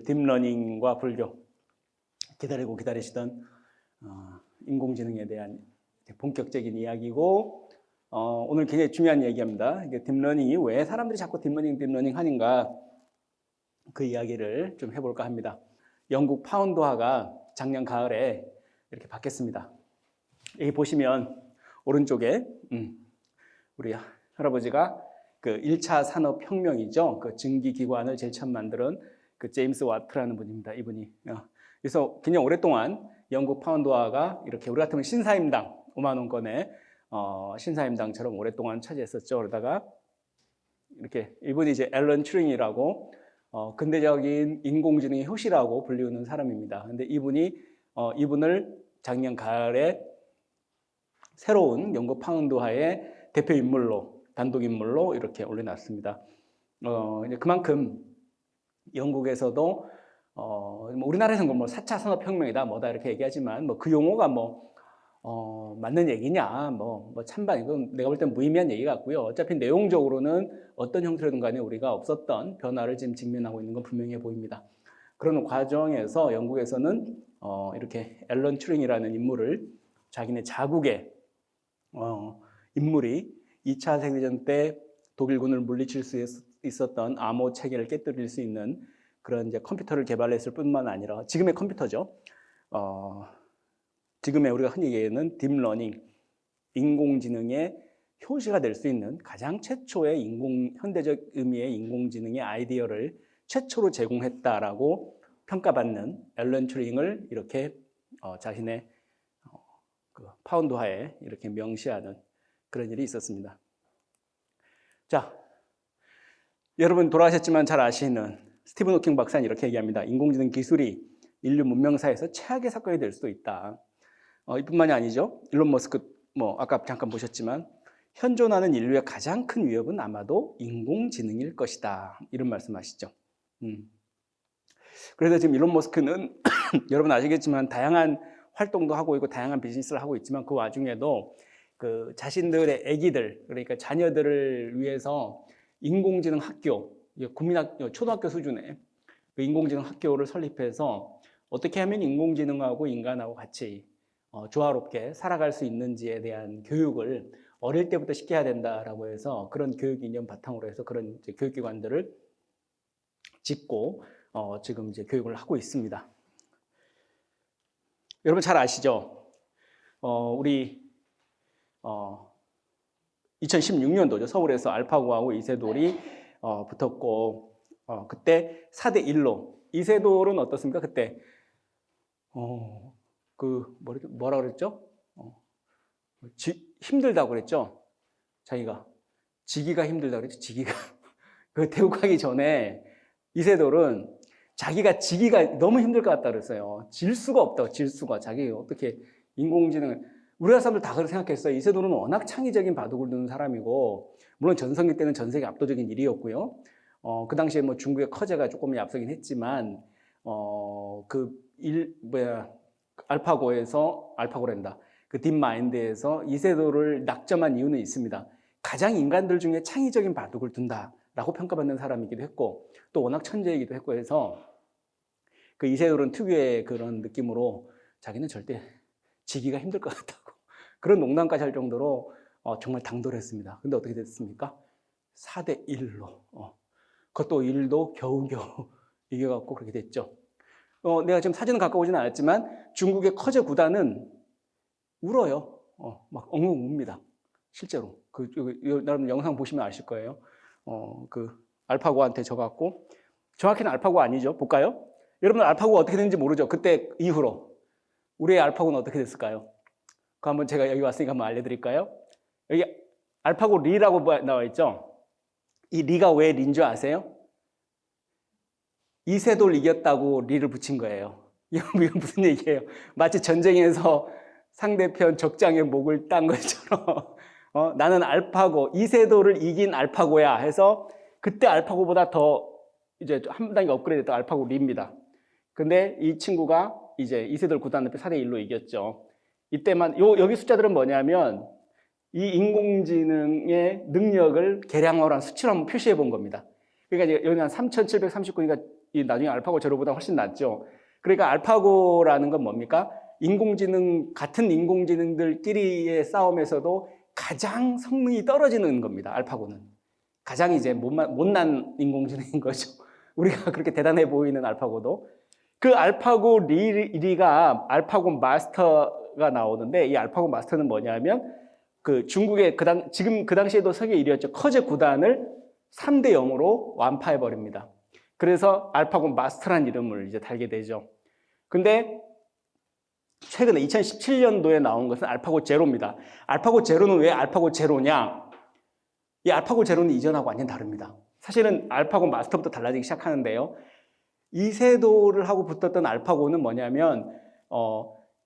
딥러닝과 불교, 기다리고 기다리시던 인공지능에 대한 본격적인 이야기고, 오늘 굉장히 중요한 이야기입니다. 딥러닝이 왜 사람들이 자꾸 딥러닝 하는가, 그 이야기를 좀 해볼까 합니다. 영국 파운드화가 작년 가을에 이렇게 바뀌었습니다. 여기 보시면 오른쪽에 우리 할아버지가 그 1차 산업혁명이죠. 그 증기기관을 제일 처음 만든 그 제임스 와트라는 분입니다. 이분이. 그래서 굉장히 오랫동안 영국 파운드화가 이렇게 우리 같으면 신사임당 5만 원권의 신사임당처럼 오랫동안 차지했었죠. 그러다가 이렇게 이분이 이제 앨런 튜링이라고 근대적인 인공지능의 효시라고 불리우는 사람입니다. 근데 이분을 작년 가을에 새로운 영국 파운드화의 대표 인물로, 단독 인물로 이렇게 올려놨습니다. 이제 그만큼 영국에서도 우리나라에서는 뭐 4차 산업혁명이다 뭐다 이렇게 얘기하지만 뭐 그 용어가 맞는 얘기냐 뭐 찬반 이건 내가 볼 땐 무의미한 얘기 같고요. 어차피 내용적으로는 어떤 형태로든 간에 우리가 없었던 변화를 지금 직면하고 있는 건 분명해 보입니다. 그런 과정에서 영국에서는 이렇게 앨런 튜링이라는 인물을 자기네 자국의 인물이 2차 세계대전 때 독일군을 물리칠 수 있었던 암호 체계를 깨뜨릴 수 있는 그런 이제 컴퓨터를 개발했을 뿐만 아니라 지금의 컴퓨터죠. 지금의 우리가 흔히 얘기하는 딥러닝, 인공지능의 효시가 될 수 있는 가장 최초의 현대적 의미의 인공지능의 아이디어를 최초로 제공했다라고 평가받는 앨런 튜링을 이렇게 자신의 그 파운드화에 이렇게 명시하는 그런 일이 있었습니다. 자, 여러분 돌아가셨지만 잘 아시는 스티븐 호킹 박사는 이렇게 얘기합니다. 인공지능 기술이 인류 문명사에서 최악의 사건이 될 수도 있다. 이뿐만이 아니죠. 일론 머스크 아까 잠깐 보셨지만 현존하는 인류의 가장 큰 위협은 아마도 인공지능일 것이다. 이런 말씀하시죠. 그래서 지금 일론 머스크는 여러분 아시겠지만 다양한 활동도 하고 있고 다양한 비즈니스를 하고 있지만 그 와중에도 그 자신들의 아기들, 그러니까 자녀들을 위해서 인공지능 학교, 초등학교 수준의 그 인공지능 학교를 설립해서 어떻게 하면 인공지능하고 인간하고 같이 조화롭게 살아갈 수 있는지에 대한 교육을 어릴 때부터 시켜야 된다라고 해서 그런 교육 이념 바탕으로 해서 그런 이제 교육기관들을 짓고 지금 이제 교육을 하고 있습니다. 여러분 잘 아시죠? 우리 2016년도죠. 서울에서 알파고하고 이세돌이 붙었고 그때 4대1로 이세돌은 어떻습니까? 그때 뭐라 그랬죠? 힘들다고 그랬죠? 자기가 지기가 힘들다고 그랬죠? 지기가 그 대구 가기 전에 이세돌은 자기가 지기가 너무 힘들 것 같다 그랬어요. 질 수가 없다고, 질 수가. 자기 어떻게 인공지능을 우리나라 사람들 다 그렇게 생각했어요. 이세돌은 워낙 창의적인 바둑을 두는 사람이고 사람이고, 물론 전성기 때는 전 세계 압도적인 일이었고요. 그 당시에 뭐 중국의 커제가 조금 앞서긴 했지만, 알파고란다. 그 딥마인드에서 이세돌을 낙점한 이유는 있습니다. 가장 인간들 중에 창의적인 바둑을 둔다라고 평가받는 사람이기도 했고, 또 워낙 천재이기도 했고 해서, 그 이세돌은 특유의 그런 느낌으로 자기는 절대 지기가 힘들 것 같다고. 그런 농담까지 할 정도로 정말 당돌했습니다. 근데 어떻게 됐습니까? 4대1로. 그것도 1도 겨우겨우 이겨갖고 그렇게 됐죠. 내가 지금 사진은 갖고 오진 않았지만 중국의 커제 구단은 울어요. 막 엉엉 웁니다. 실제로. 여러분 영상 보시면 아실 거예요. 그 알파고한테 져갖고, 정확히는 알파고 아니죠. 볼까요? 여러분 알파고가 어떻게 됐는지 모르죠. 그때 이후로. 우리의 알파고는 어떻게 됐을까요? 그거 한번 제가 여기 왔으니까 한번 알려드릴까요? 여기 알파고 리라고 나와 있죠? 이 리가 왜 리인 줄 아세요? 이세돌 이겼다고 리를 붙인 거예요. 이건 무슨 얘기예요? 마치 전쟁에서 상대편 적장의 목을 딴 것처럼 나는 알파고, 이세돌을 이긴 알파고야 해서 그때 알파고보다 더 이제 한 단계 업그레이드 됐던 알파고 리입니다. 근데 이 친구가 이제 이세돌 구단 앞에 4대1로 이겼죠. 이때만 여기 숫자들은 뭐냐면 이 인공지능의 능력을 계량화로 한 수치로 한번 표시해 본 겁니다. 그러니까 이제 여기 한 3,739니까 나중에 알파고 제로보다 훨씬 낫죠. 그러니까 알파고라는 건 뭡니까? 같은 인공지능들끼리의 싸움에서도 가장 성능이 떨어지는 겁니다. 알파고는. 가장 이제 못난 인공지능인 거죠. 우리가 그렇게 대단해 보이는 알파고도. 그 알파고 리가 알파고 마스터가 나오는데 이 알파고 마스터는 뭐냐면 그 중국의 지금 그 당시에도 세계 1위였죠. 커제 구단을 3대 0으로 완파해 버립니다. 그래서 알파고 마스터라는 이름을 이제 달게 되죠. 근데 최근에 2017년도에 나온 것은 알파고 제로입니다. 알파고 제로는 왜 알파고 제로냐? 이 알파고 제로는 이전하고 완전 다릅니다. 사실은 알파고 마스터부터 달라지기 시작하는데요. 이세돌을 하고 붙었던 알파고는 뭐냐면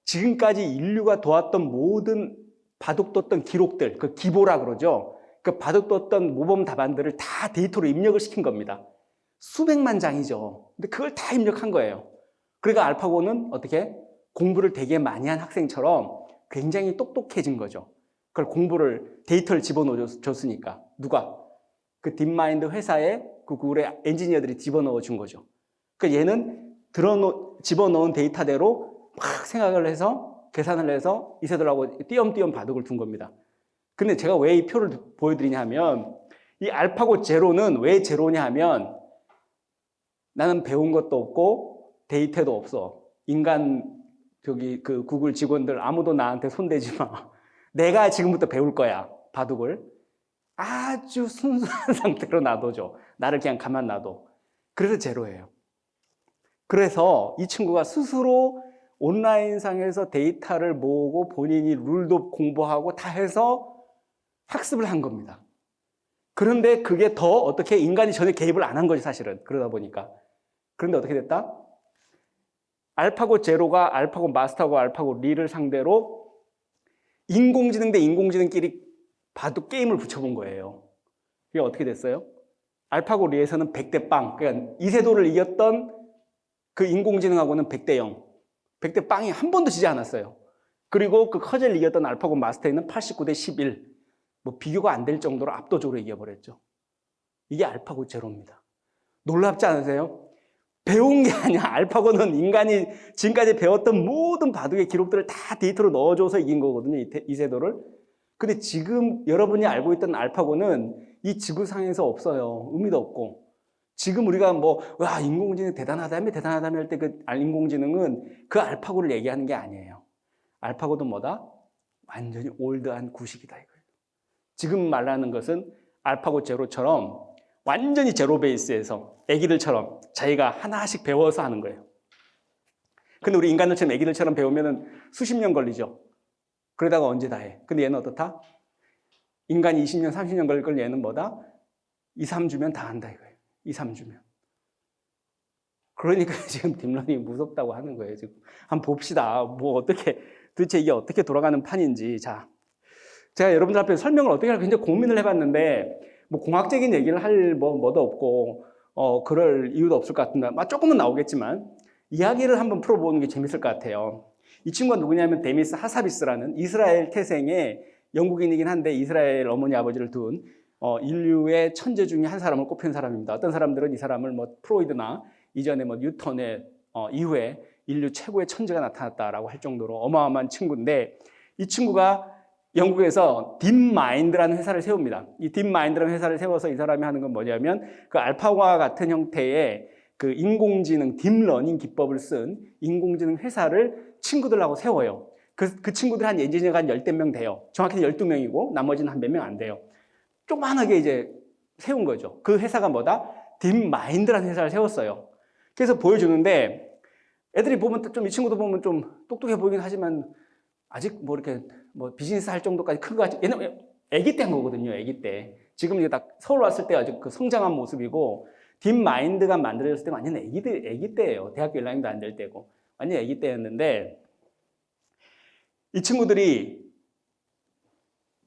지금까지 인류가 도왔던 모든 바둑뒀던 기록들, 그 기보라 그러죠. 그 바둑뒀던 모범 답안들을 다 데이터로 입력을 시킨 겁니다. 수백만 장이죠. 근데 그걸 다 입력한 거예요. 그러니까 알파고는 어떻게? 공부를 되게 많이 한 학생처럼 굉장히 똑똑해진 거죠. 그걸 데이터를 집어넣어줬으니까. 누가? 그 딥마인드 회사에 그 구글의 엔지니어들이 집어넣어 준 거죠. 그러니까 얘는 집어넣은 데이터대로 막 생각을 해서 계산을 해서 이세돌하고 띄엄띄엄 바둑을 둔 겁니다. 근데 제가 왜 이 표를 보여드리냐 하면 이 알파고 제로는 왜 제로냐 하면 나는 배운 것도 없고 데이터도 없어. 그 구글 직원들 아무도 나한테 손대지 마. 내가 지금부터 배울 거야. 바둑을. 아주 순수한 상태로 놔둬줘. 나를 그냥 가만 놔둬. 그래서 제로예요. 그래서 이 친구가 스스로 온라인상에서 데이터를 모으고 본인이 룰도 공부하고 다 해서 학습을 한 겁니다. 그런데 그게 더 어떻게 인간이 전혀 개입을 안 한 거지 사실은. 그러다 보니까. 그런데 어떻게 됐다? 알파고 제로가 알파고 마스터하고 알파고 리를 상대로 인공지능 대 인공지능끼리 바둑 게임을 붙여본 거예요. 그게 어떻게 됐어요? 알파고 리에서는 100대 빵. 그러니까 이세돌을 이겼던 그 인공지능하고는 100대 0. 100대 빵이 한 번도 지지 않았어요. 그리고 그 커젤을 이겼던 알파고 마스터에는 89대 11. 뭐 비교가 안 될 정도로 압도적으로 이겨버렸죠. 이게 알파고 제로입니다. 놀랍지 않으세요? 배운 게 아니야. 알파고는 인간이 지금까지 배웠던 모든 바둑의 기록들을 다 데이터로 넣어줘서 이긴 거거든요. 이세돌을. 근데 지금 여러분이 알고 있던 알파고는 이 지구상에서 없어요. 의미도 없고. 지금 우리가 인공지능 대단하다며 할 때 그 인공지능은 그 알파고를 얘기하는 게 아니에요. 알파고도 뭐다? 완전히 올드한 구식이다 이거예요. 지금 말하는 것은 알파고 제로처럼 완전히 제로 베이스에서 애기들처럼 자기가 하나씩 배워서 하는 거예요. 근데 우리 인간들처럼 애기들처럼 배우면 수십 년 걸리죠. 그러다가 언제 다 해. 근데 얘는 어떻다? 인간이 20년, 30년 걸릴 걸 얘는 뭐다? 2, 3주면 다 한다 이거예요. 2, 3주면. 그러니까 지금 딥러닝이 무섭다고 하는 거예요. 지금 한번 봅시다. 도대체 이게 어떻게 돌아가는 판인지. 자, 제가 여러분들 앞에 설명을 어떻게 할까 굉장히 고민을 해봤는데 공학적인 얘기를 할 뭐도 없고 그럴 이유도 없을 것 같은데 조금은 나오겠지만 이야기를 한번 풀어보는 게 재밌을 것 같아요. 이 친구가 누구냐면 데미스 하사비스라는 이스라엘 태생의 영국인이긴 한데 이스라엘 어머니 아버지를 둔 인류의 천재 중에 한 사람을 꼽힌 사람입니다. 어떤 사람들은 이 사람을 프로이드나 이전에 뉴턴의 이후에 인류 최고의 천재가 나타났다라고 할 정도로 어마어마한 친구인데 이 친구가 영국에서 딥마인드라는 회사를 세웁니다. 이 딥마인드라는 회사를 세워서 이 사람이 하는 건 뭐냐면 그 알파고와 같은 형태의 그 인공지능 딥러닝 기법을 쓴 인공지능 회사를 친구들하고 세워요. 그 친구들 한 엔지니어가 한 10대 명 돼요. 정확히는 12명이고 나머지는 한 몇 명 안 돼요. 조그만하게 이제 세운 거죠. 그 회사가 뭐다? 딥마인드라는 회사를 세웠어요. 그래서 보여주는데 애들이 보면 좀 이 친구도 보면 좀 똑똑해 보이긴 하지만 아직 이렇게 비즈니스 할 정도까지 큰 거 같지. 얘는 아기 때 한 거거든요. 아기 때. 지금 이게 딱 서울 왔을 때 아직 그 성장한 모습이고 딥마인드가 만들어졌을 때가 완전 아기 때예요. 대학교 1학년도 안 될 때고. 완전 아기 때였는데 이 친구들이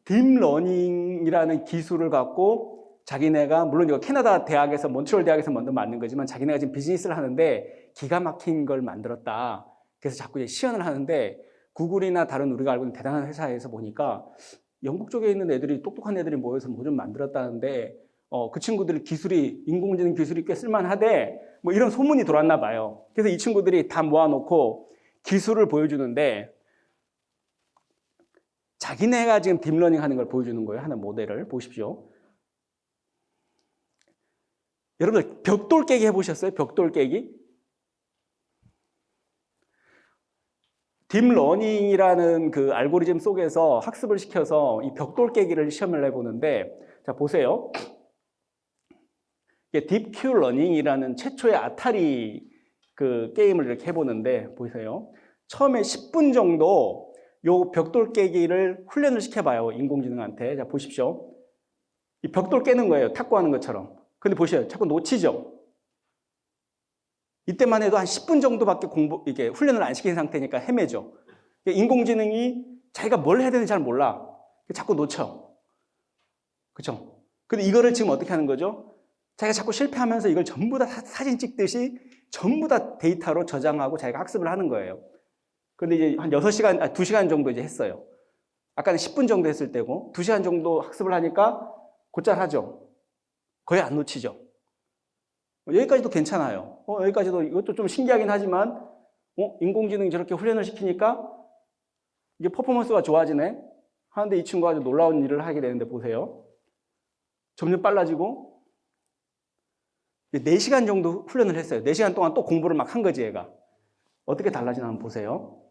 딥러닝이라는 기술을 갖고 자기네가 물론 이거 캐나다 대학에서 몬트리올 대학에서 먼저 만든 거지만 자기네가 지금 비즈니스를 하는데 기가 막힌 걸 만들었다. 그래서 자꾸 이제 시연을 하는데 구글이나 다른 우리가 알고 있는 대단한 회사에서 보니까 영국 쪽에 있는 애들이 똑똑한 애들이 모여서 뭐 좀 만들었다는데 그 친구들 기술이 인공지능 기술이 꽤 쓸만하대 뭐 이런 소문이 돌았나 봐요. 그래서 이 친구들이 다 모아놓고 기술을 보여주는데 자기네가 지금 딥러닝 하는 걸 보여주는 거예요. 하는 모델을 보십시오. 여러분들 벽돌 깨기 해보셨어요? 벽돌 깨기? 딥러닝이라는 그 알고리즘 속에서 학습을 시켜서 이 벽돌 깨기를 시험을 해보는데, 자, 보세요. 딥큐 러닝이라는 최초의 아타리 그 게임을 이렇게 해보는데, 보세요. 처음에 10분 정도 요 벽돌 깨기를 훈련을 시켜봐요. 인공지능한테. 자, 보십시오. 이 벽돌 깨는 거예요. 탁구하는 것처럼. 근데 보세요. 자꾸 놓치죠? 이때만 해도 한 10분 정도밖에 이게 훈련을 안 시킨 상태니까 헤매죠. 인공지능이 자기가 뭘 해야 되는지 잘 몰라. 자꾸 놓쳐. 그쵸? 근데 이거를 지금 어떻게 하는 거죠? 자기가 자꾸 실패하면서 이걸 전부 다 사진 찍듯이 전부 다 데이터로 저장하고 자기가 학습을 하는 거예요. 근데 이제 한 2시간 정도 이제 했어요. 아까는 10분 정도 했을 때고, 2시간 정도 학습을 하니까 곧잘 하죠. 거의 안 놓치죠. 여기까지도 괜찮아요. 여기까지도 이것도 좀 신기하긴 하지만, 인공지능이 저렇게 훈련을 시키니까 이게 퍼포먼스가 좋아지네? 하는데 이 친구가 아주 놀라운 일을 하게 되는데 보세요. 점점 빨라지고, 4시간 정도 훈련을 했어요. 4시간 동안 또 공부를 막 한 거지, 얘가. 어떻게 달라지나 한번 보세요.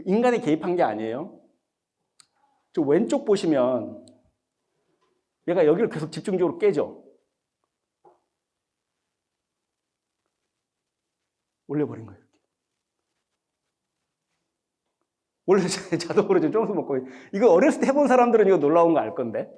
인간이 개입한 게 아니에요. 저 왼쪽 보시면 얘가 여기를 계속 집중적으로 깨죠. 올려버린 거예요. 원래 자동으로 좀 점수 먹고, 이거 어렸을 때 해본 사람들은 이거 놀라운 거 알 건데.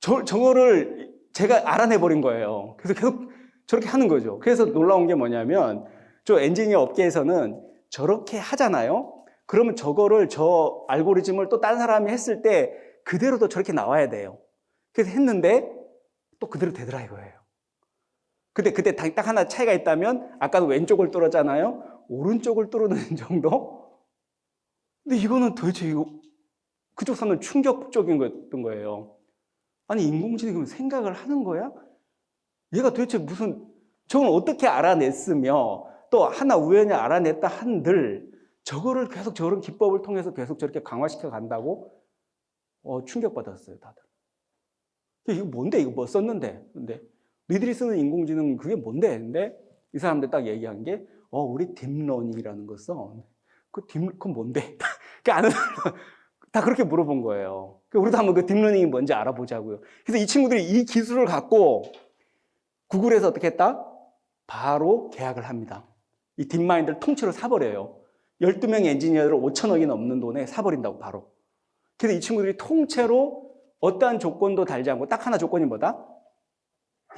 저거를 제가 알아내버린 거예요. 그래서 계속 저렇게 하는 거죠. 그래서 놀라운 게 뭐냐면, 저 엔지니어 업계에서는 저렇게 하잖아요. 그러면 저거를, 저 알고리즘을 또 다른 사람이 했을 때 그대로도 저렇게 나와야 돼요. 그래서 했는데 또 그대로 되더라 이거예요. 근데 그때 딱 하나 차이가 있다면, 아까도 왼쪽을 뚫었잖아요. 오른쪽을 뚫는 정도? 근데 이거는 도대체 그쪽 사람은 충격적인 거였던 거예요. 아니, 인공지능이 생각을 하는 거야? 얘가 도대체 저걸 어떻게 알아냈으며, 또 하나 우연히 알아냈다 한들, 저거를 계속 저런 기법을 통해서 계속 저렇게 강화시켜 간다고? 충격받았어요, 다들. 이거 뭔데? 이거 뭐 썼는데? 근데, 너희들이 쓰는 인공지능 그게 뭔데? 근데, 이 사람들 딱 얘기한 게, 우리 딥러닝이라는 거 써. 그건 뭔데? 아는 사람, 다 그렇게 물어본 거예요. 우리도 한번 그 딥러닝이 뭔지 알아보자고요. 그래서 이 친구들이 이 기술을 갖고 구글에서 어떻게 했다? 바로 계약을 합니다. 이 딥마인드를 통째로 사버려요. 12명의 엔지니어를 5천억이 넘는 돈에 사버린다고 바로. 그래서 이 친구들이 통째로 어떠한 조건도 달지 않고 딱 하나 조건이 뭐다?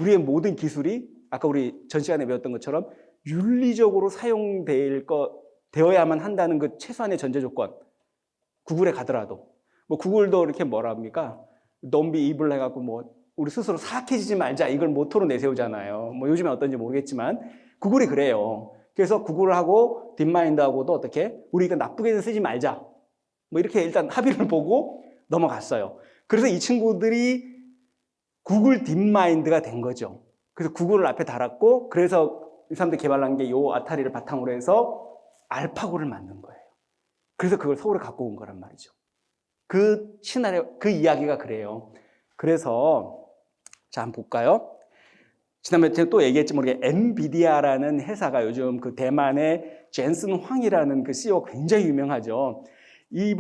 우리의 모든 기술이 아까 우리 전 시간에 배웠던 것처럼 윤리적으로 되어야만 한다는 그 최소한의 전제 조건. 구글에 가더라도. 뭐 구글도 이렇게 뭐라 합니까? Don't be evil 해갖고 뭐 우리 스스로 사악해지지 말자 이걸 모토로 내세우잖아요. 뭐 요즘에 어떤지 모르겠지만 구글이 그래요. 그래서 구글하고 딥마인드하고도 어떻게 우리가 나쁘게는 쓰지 말자. 뭐 이렇게 일단 합의를 보고 넘어갔어요. 그래서 이 친구들이 구글 딥마인드가 된 거죠. 그래서 구글을 앞에 달았고, 그래서 이 사람들 개발한 게 요 아타리를 바탕으로 해서 알파고를 만든 거예요. 그래서 그걸 서울에 갖고 온 거란 말이죠. 그 시나리오, 그 이야기가 그래요. 그래서 자, 한번 볼까요? 지난번에 제가 또 얘기했지 모르게 엔비디아라는 회사가 요즘 그 대만의 젠슨 황이라는 그 CEO가 굉장히 유명하죠. 이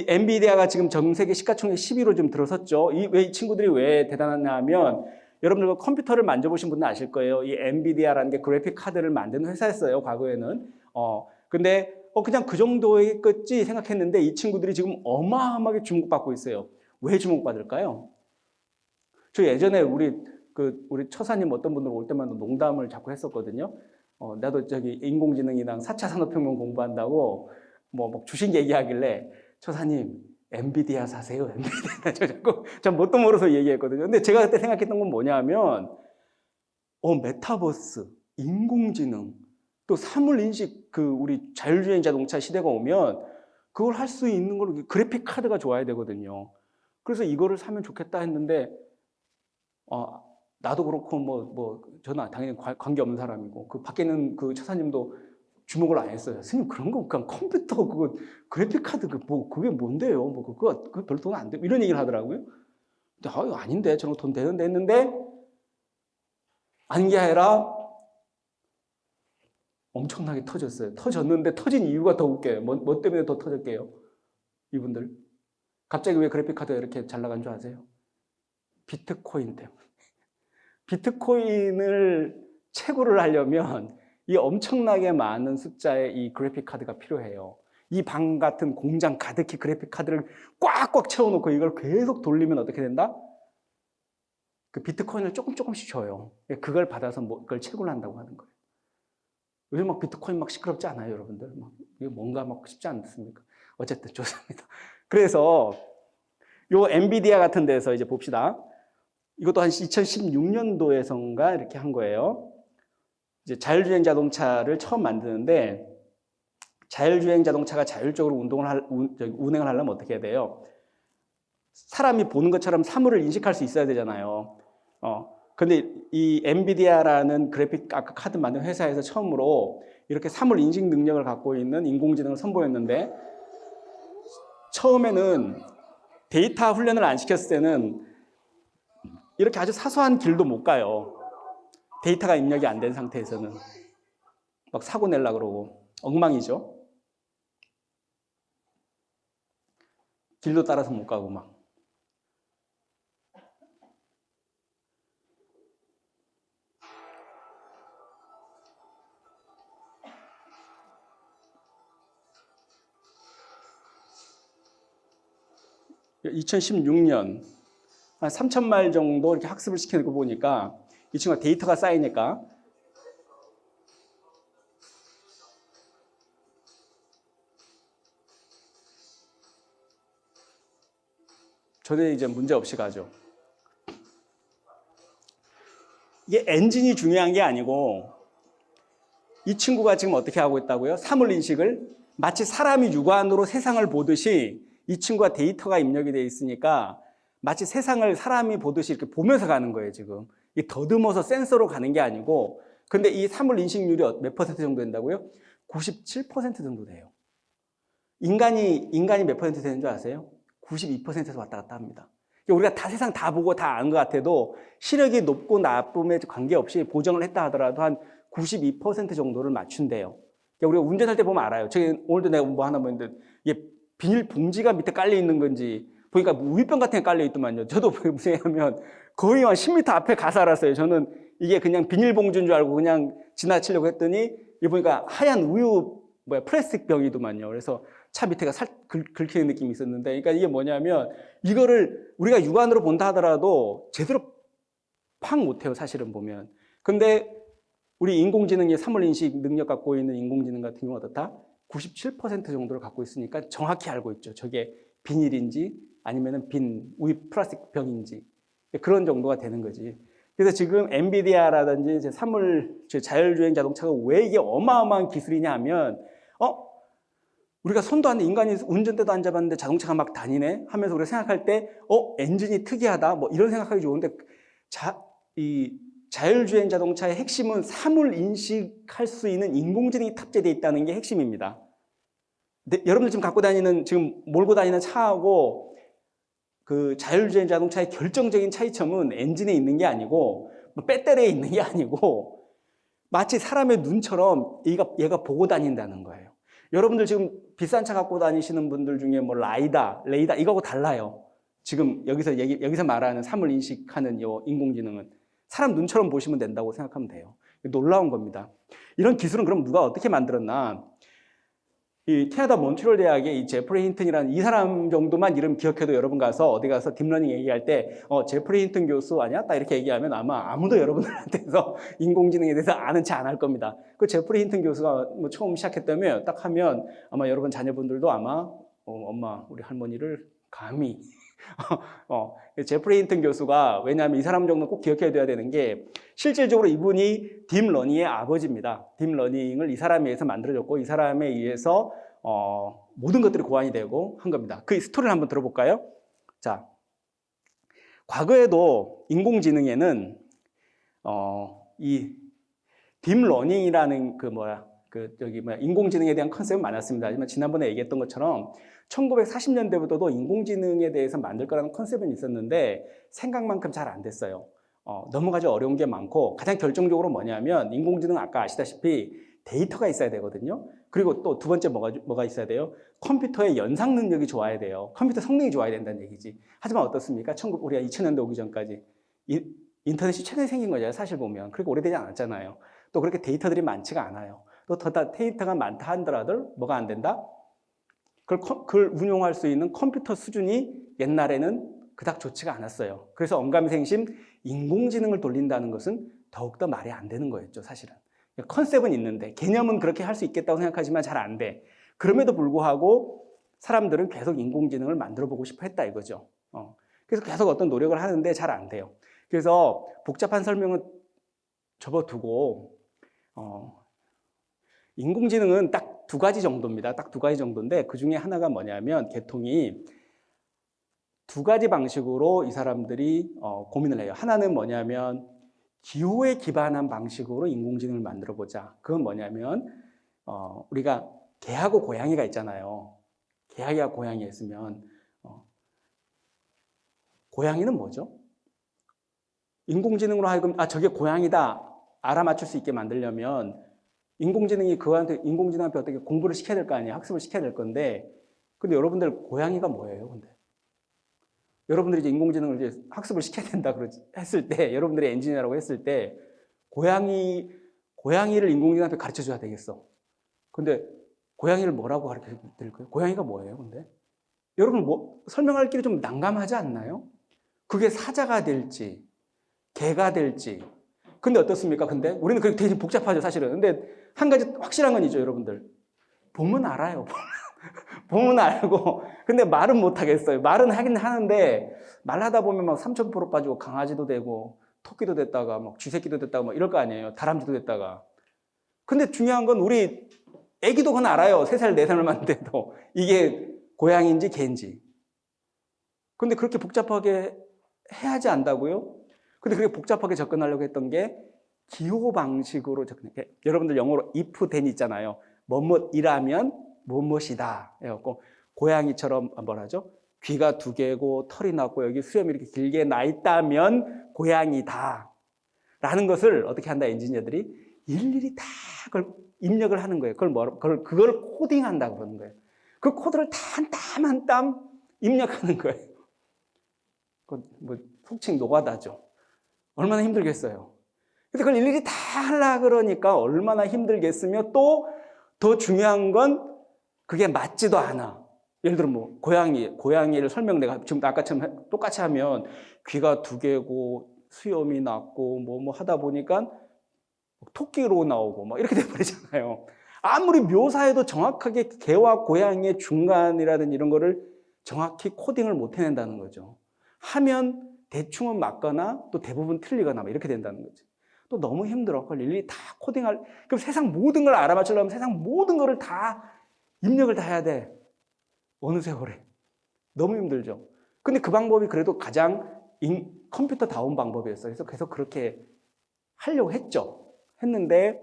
엔비디아가 지금 전 세계 시가총액 10위로 좀 들어섰죠. 이 친구들이 왜 대단하냐면, 여러분들 컴퓨터를 만져보신 분은 아실 거예요. 이 엔비디아라는 게 그래픽 카드를 만드는 회사였어요, 과거에는. 근데 그냥 그 정도였겠지 생각했는데 이 친구들이 지금 어마어마하게 주목받고 있어요. 왜 주목받을까요? 저 예전에 우리 처사님 어떤 분들 올 때마다 농담을 자꾸 했었거든요. 나도 저기 인공지능이랑 4차 산업혁명 공부한다고 뭐 주식 얘기하길래 처사님 엔비디아 사세요. 엔비디아. 저 자꾸 전 뭣도 모르서 얘기했거든요. 근데 제가 그때 생각했던 건 뭐냐면 메타버스, 인공지능 또 사물 인식 우리 자율주행 자동차 시대가 오면 그걸 할 수 있는 걸로 그래픽 카드가 좋아야 되거든요. 그래서 이거를 사면 좋겠다 했는데 나도 그렇고 저는 당연히 관계없는 사람이고 그 밖에 있는 그 차사님도 주목을 안 했어요. 스님 그런 거 그냥 컴퓨터 그거 그래픽 카드 그게 뭔데요? 그거 별 돈 안 돼. 이런 얘기를 하더라고요. 근데 이거 아닌데 저런 돈 되는데 했는데 아닌 게 아니라 엄청나게 터졌어요. 터졌는데 터진 이유가 더 웃겨요. 뭐 때문에 더 터졌게요? 이분들. 갑자기 왜 그래픽 카드가 이렇게 잘 나간 줄 아세요? 비트코인 때문에. 비트코인을 채굴을 하려면 이 엄청나게 많은 숫자의 이 그래픽 카드가 필요해요. 이 방 같은 공장 가득히 그래픽 카드를 꽉꽉 채워놓고 이걸 계속 돌리면 어떻게 된다? 그 비트코인을 조금씩 줘요. 그걸 받아서 그걸 채굴한다고 하는 거예요. 요즘 막 비트코인 막 시끄럽지 않아요, 여러분들? 이게 뭔가 막 쉽지 않습니까? 어쨌든 좋습니다. 그래서 요 엔비디아 같은 데서 이제 봅시다. 이것도 한 2016년도에선가 이렇게 한 거예요. 이제 자율주행 자동차를 처음 만드는데 자율주행 자동차가 자율적으로 운행을 하려면 어떻게 해야 돼요? 사람이 보는 것처럼 사물을 인식할 수 있어야 되잖아요. 근데 이 엔비디아라는 그래픽 카드 만든 회사에서 처음으로 이렇게 사물 인식 능력을 갖고 있는 인공지능을 선보였는데 처음에는 데이터 훈련을 안 시켰을 때는 이렇게 아주 사소한 길도 못 가요. 데이터가 입력이 안 된 상태에서는 막 사고 내려고 그러고 엉망이죠. 길도 따라서 못 가고 막. (2016년) 한 3,000마일 정도 이렇게 학습을 시키고 보니까 이 친구가 데이터가 쌓이니까 저는 이제 문제 없이 가죠. 이게 엔진이 중요한 게 아니고 이 친구가 지금 어떻게 하고 있다고요? 사물 인식을 마치 사람이 육안으로 세상을 보듯이 이 친구가 데이터가 입력이 돼 있으니까 마치 세상을 사람이 보듯이 이렇게 보면서 가는 거예요, 지금. 이 더듬어서 센서로 가는 게 아니고. 근데 이 사물 인식률이 몇 퍼센트 정도 된다고요? 97% 정도 돼요. 인간이 몇 퍼센트 되는 줄 아세요? 92%에서 왔다 갔다 합니다. 우리가 다 세상 다 보고 다 아는 것 같아도 시력이 높고 나쁨에 관계없이 보정을 했다 하더라도 한 92% 정도를 맞춘대요. 우리가 운전할 때 보면 알아요. 오늘도 내가 뭐 하나 보는데 이게 비닐 봉지가 밑에 깔려 있는 건지 보니까 우유병 같은 게 깔려 있더만요. 저도 무슨 얘기하면 거의 한 10m 앞에 가서 알았어요. 저는 이게 그냥 비닐봉지인 줄 알고 그냥 지나치려고 했더니 이 보니까 하얀 플라스틱 병이더만요. 그래서 차 밑에가 긁히는 느낌이 있었는데, 그러니까 이게 뭐냐면 이거를 우리가 육안으로 본다 하더라도 제대로 파악 못해요, 사실은 보면. 근데 우리 인공지능의 사물인식 능력 갖고 있는 인공지능 같은 경우는 어떻다? 97% 정도를 갖고 있으니까 정확히 알고 있죠. 저게 비닐인지 아니면은 우유 플라스틱 병인지 그런 정도가 되는 거지. 그래서 지금 엔비디아라든지 자율주행 자동차가 왜 이게 어마어마한 기술이냐 하면 우리가 손도 안 대, 인간이 운전대도 안 잡았는데 자동차가 막 다니네 하면서 우리가 생각할 때 엔진이 특이하다 뭐 이런 생각하기 좋은데 이 자율주행 자동차의 핵심은 사물 인식할 수 있는 인공지능이 탑재되어 있다는 게 핵심입니다. 근데 여러분들 지금 몰고 다니는 차하고 그 자율주행 자동차의 결정적인 차이점은 엔진에 있는 게 아니고 배터리에 있는 게 아니고 마치 사람의 눈처럼 얘가 보고 다닌다는 거예요. 여러분들 지금 비싼 차 갖고 다니시는 분들 중에 레이다 이거하고 달라요. 지금 여기서 말하는 사물 인식하는 이 인공지능은 사람 눈처럼 보시면 된다고 생각하면 돼요. 놀라운 겁니다. 이런 기술은 그럼 누가 어떻게 만들었나? 이 캐나다 몬트리올 대학의 이 제프리 힌튼이라는 이 사람 정도만 이름 기억해도 여러분 어디 가서 딥러닝 얘기할 때 제프리 힌튼 교수 아니야? 딱 이렇게 얘기하면 아마 아무도 여러분들한테서 인공지능에 대해서 아는 체 안 할 겁니다. 그 제프리 힌튼 교수가 처음 시작했다면 딱 하면 아마 여러분 자녀분들도 아마 엄마 우리 할머니를 감히 제프리 힌튼 교수가, 왜냐하면 이 사람 정도는 꼭 기억해둬야 되는 게, 실질적으로 이분이 딥러닝의 아버지입니다. 딥러닝을 이 사람에 의해서 만들어졌고, 이 사람에 의해서 모든 것들이 고안이 되고 한 겁니다. 그 스토리를 한번 들어볼까요? 자, 과거에도 인공지능에는 이 딥러닝이라는 인공지능에 대한 컨셉은 많았습니다. 하지만 지난번에 얘기했던 것처럼 1940년대부터도 인공지능에 대해서 만들 거라는 컨셉은 있었는데 생각만큼 잘 안 됐어요. 너무 가지 어려운 게 많고, 가장 결정적으로 뭐냐면, 인공지능은 아까 아시다시피 데이터가 있어야 되거든요. 그리고 또 두 번째 뭐가 있어야 돼요? 컴퓨터의 연상 능력이 좋아야 돼요. 컴퓨터 성능이 좋아야 된다는 얘기지. 하지만 어떻습니까? 우리가 2000년대 오기 전까지 인터넷이 최근에 생긴 거잖아요, 사실 보면. 그렇게 오래되지 않았잖아요. 또 그렇게 데이터들이 많지가 않아요. 또 데이터가 많다 한들 뭐가 안 된다? 그걸 운용할 수 있는 컴퓨터 수준이 옛날에는 그닥 좋지가 않았어요. 그래서 언감생심 인공지능을 돌린다는 것은 더욱더 말이 안 되는 거였죠, 사실은. 컨셉은 있는데, 개념은 그렇게 할 수 있겠다고 생각하지만 잘 안 돼. 그럼에도 불구하고 사람들은 계속 인공지능을 만들어 보고 싶어 했다 이거죠. 그래서 계속 어떤 노력을 하는데 잘 안 돼요. 그래서 복잡한 설명은 접어두고, 인공지능은 딱 두 가지 정도입니다. 딱 두 가지 정도인데, 그 중에 하나가 뭐냐면, 계통이 두 가지 방식으로 이 사람들이 고민을 해요. 하나는 뭐냐면, 기호에 기반한 방식으로 인공지능을 만들어 보자. 그건 뭐냐면, 우리가 개하고 고양이가 있잖아요. 개하고 고양이가 있으면, 고양이는 뭐죠? 인공지능으로 하여금, 저게 고양이다 알아맞힐 수 있게 만들려면, 인공지능한테 어떻게 공부를 시켜야 될 거 아니에요? 학습을 시켜야 될 건데, 근데 여러분들 고양이가 뭐예요, 근데? 여러분들이 이제 인공지능을 이제 학습을 시켜야 된다 했을 때, 여러분들이 엔지니어라고 했을 때, 고양이를 인공지능한테 가르쳐 줘야 되겠어. 근데 고양이를 뭐라고 가르쳐 드릴까요? 고양이가 뭐예요, 근데? 여러분 설명할 길이 좀 난감하지 않나요? 그게 사자가 될지, 개가 될지. 근데 어떻습니까? 근데 우리는 그게 되게 복잡하죠, 사실은. 근데 한 가지 확실한 건 있죠, 여러분들. 보면 알아요. 보면 알고. 근데 말은 못 하겠어요. 말은 하긴 하는데, 말하다 보면 막 삼천포로 빠지고 강아지도 되고, 토끼도 됐다가, 막 쥐새끼도 됐다가, 막 이럴 거 아니에요. 다람쥐도 됐다가. 근데 중요한 건 우리 애기도 그건 알아요. 3살, 4살만 돼도. 이게 고양이인지 개인지. 근데 그렇게 복잡하게 해야지 안다고요? 근데 그렇게 복잡하게 접근하려고 했던 게 기호 방식으로 접근해. 여러분들 영어로 if then 있잖아요. 뭐뭐이라면 무엇이다. 해갖고 고양이처럼 뭐라죠? 귀가 2개고 털이 났고 여기 수염이 이렇게 길게 나 있다면 고양이다. 라는 것을 어떻게 한다, 엔지니어들이? 일일이 다 그걸 입력을 하는 거예요. 그걸 코딩한다고 그러는 거예요. 그 코드를 다 한 땀 한 땀 입력하는 거예요. 속칭 노가다죠. 얼마나 힘들겠어요. 그래서 그걸 일일이 다 하려고 그러니까 얼마나 힘들겠으며, 또 더 중요한 건 그게 맞지도 않아. 예를 들어 고양이를 설명 내가 지금 아까처럼 똑같이 하면 귀가 2개고 수염이 났고 뭐 하다 보니까 토끼로 나오고 막 이렇게 돼버리잖아요. 아무리 묘사해도 정확하게 개와 고양이의 중간이라든지 이런 거를 정확히 코딩을 못 해낸다는 거죠. 하면 대충은 맞거나 또 대부분 틀리거나 이렇게 된다는 거죠. 또 너무 힘들어. 그걸 일일이 다 그럼 세상 모든 걸 알아맞히려면 세상 모든 거를 다 입력을 다 해야 돼. 어느 세월에. 너무 힘들죠. 근데 그 방법이 그래도 가장 컴퓨터다운 방법이었어요. 그래서 계속 그렇게 하려고 했는데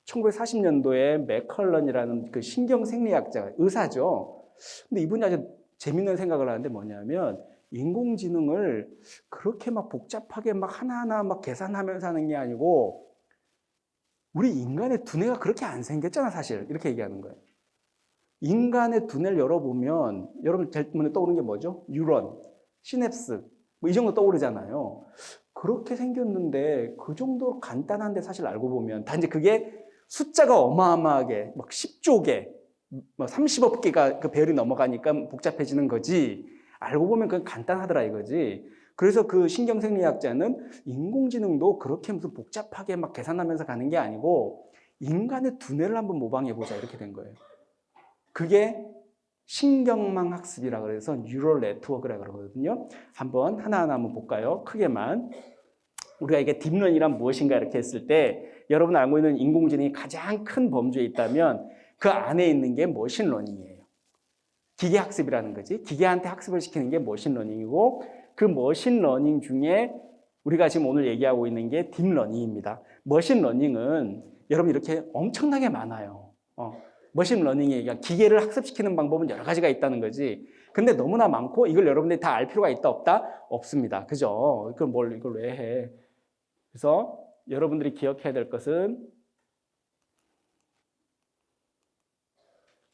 1940년도에 맥컬런이라는 그 신경생리학자, 의사죠. 근데 이분이 아주 재밌는 생각을 하는데 뭐냐면, 인공지능을 그렇게 막 복잡하게 막 하나하나 막 계산하면서 하는 게 아니고, 우리 인간의 두뇌가 그렇게 안 생겼잖아, 사실. 이렇게 얘기하는 거예요. 인간의 두뇌를 열어보면, 여러분 제일 먼저 떠오르는 게 뭐죠? 뉴런, 시냅스, 이 정도 떠오르잖아요. 그렇게 생겼는데, 그 정도로 간단한데 사실 알고 보면, 단지 그게 숫자가 어마어마하게, 막 10조 개, 30억 개가 그 배열이 넘어가니까 복잡해지는 거지, 알고 보면 그건 간단하더라 이거지. 그래서 그 신경생리학자는 인공지능도 그렇게 무슨 복잡하게 막 계산하면서 가는 게 아니고 인간의 두뇌를 한번 모방해보자 이렇게 된 거예요. 그게 신경망 학습이라고 그래서 뉴럴 네트워크라고 그러거든요. 한번 하나하나 한번 볼까요? 크게만. 우리가 이게 딥러닝이란 무엇인가 이렇게 했을 때 여러분 알고 있는 인공지능이 가장 큰 범주에 있다면 그 안에 있는 게 머신러닝이에요. 기계학습이라는 거지. 기계한테 학습을 시키는 게 머신러닝이고 그 머신러닝 중에 우리가 지금 오늘 얘기하고 있는 게 딥러닝입니다. 머신러닝은 여러분 이렇게 엄청나게 많아요. 머신러닝이 그러니까 기계를 학습시키는 방법은 여러 가지가 있다는 거지. 근데 너무나 많고 이걸 여러분들이 다 알 필요가 있다 없다? 없습니다. 그죠? 이걸 왜 해? 그래서 여러분들이 기억해야 될 것은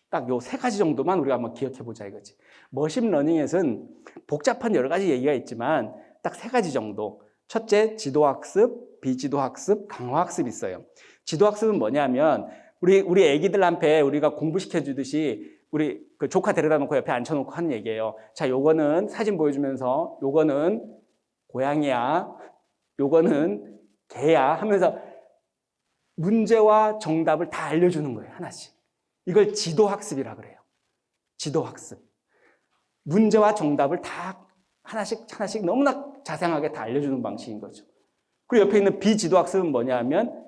딱 요 3가지 정도만 우리가 한번 기억해 보자 이거지. 머신러닝에서는 복잡한 여러 가지 얘기가 있지만 딱 3가지 정도. 첫째, 지도학습, 비지도학습, 강화학습이 있어요. 지도학습은 뭐냐면 우리 애기들한테 우리가 공부시켜 주듯이 우리 그 조카 데려다 놓고 옆에 앉혀놓고 하는 얘기예요. 자, 요거는 사진 보여주면서 요거는 고양이야, 요거는 개야 하면서 문제와 정답을 다 알려주는 거예요. 하나씩. 이걸 지도학습이라 그래요. 지도학습. 문제와 정답을 다 하나씩 너무나 자세하게 다 알려주는 방식인 거죠. 그리고 옆에 있는 비지도학습은 뭐냐면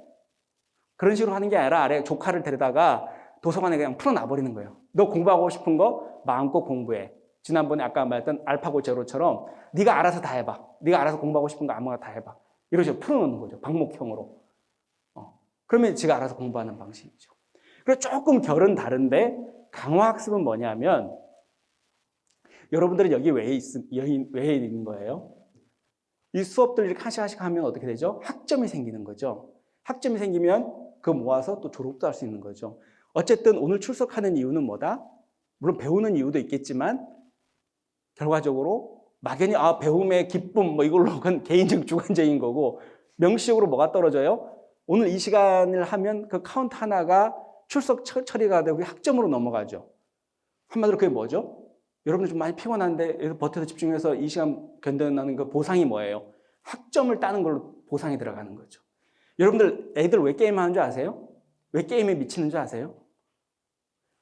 그런 식으로 하는 게 아니라 아래 조카를 데려다가 도서관에 그냥 풀어놔버리는 거예요. 너 공부하고 싶은 거 마음껏 공부해. 지난번에 아까 말했던 알파고 제로처럼 네가 알아서 다 해봐. 네가 알아서 공부하고 싶은 거 아무거나 다 해봐. 이런 식으로 풀어놓는 거죠. 방목형으로. 그러면 지가 알아서 공부하는 방식이죠. 그리고 조금 결은 다른데 강화학습은 뭐냐면 여러분들은 여기 왜 있는 거예요? 이 수업들 이렇게 하나씩 하면 어떻게 되죠? 학점이 생기는 거죠. 학점이 생기면 그거 모아서 또 졸업도 할 수 있는 거죠. 어쨌든 오늘 출석하는 이유는 뭐다? 물론 배우는 이유도 있겠지만 결과적으로 막연히 배움의 기쁨 뭐 이걸로 그건 개인적 주관적인 거고 명시적으로 뭐가 떨어져요? 오늘 이 시간을 하면 그 카운트 하나가 출석 처리가 되고 학점으로 넘어가죠. 한마디로 그게 뭐죠? 여러분들 좀 많이 피곤한데 버텨서 집중해서 이 시간 견뎌내는 그 보상이 뭐예요? 학점을 따는 걸로 보상이 들어가는 거죠. 여러분들 애들 왜 게임하는 줄 아세요? 왜 게임에 미치는 줄 아세요?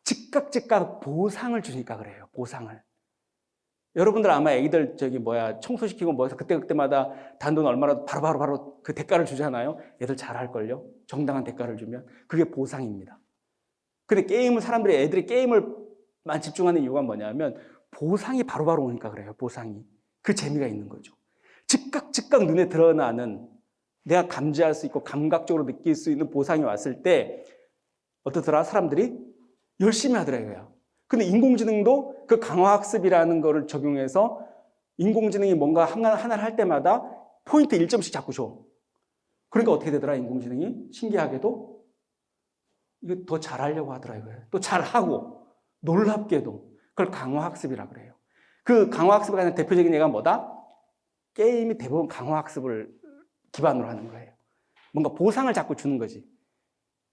즉각 보상을 주니까 그래요. 보상을. 여러분들 아마 애기들 청소시키고 뭐 해서 그때마다 단돈 얼마라도 바로 그 대가를 주잖아요. 애들 잘할걸요. 정당한 대가를 주면. 그게 보상입니다. 근데 애들이 게임을만 집중하는 이유가 뭐냐면 보상이 바로바로 오니까 그래요. 보상이. 그 재미가 있는 거죠. 즉각 눈에 드러나는 내가 감지할 수 있고 감각적으로 느낄 수 있는 보상이 왔을 때 어떻더라? 사람들이 열심히 하더라고요. 근데 인공지능도 그 강화학습이라는 거를 적용해서 인공지능이 뭔가 하나를 할 때마다 포인트 1점씩 자꾸 줘. 그러니까 어떻게 되더라? 인공지능이 신기하게도 이거 더 잘하려고 하더라고요. 또 잘하고 놀랍게도 그걸 강화학습이라 그래요. 그 강화학습에 관한 대표적인 예가 뭐다? 게임이 대부분 강화학습을 기반으로 하는 거예요. 뭔가 보상을 자꾸 주는 거지.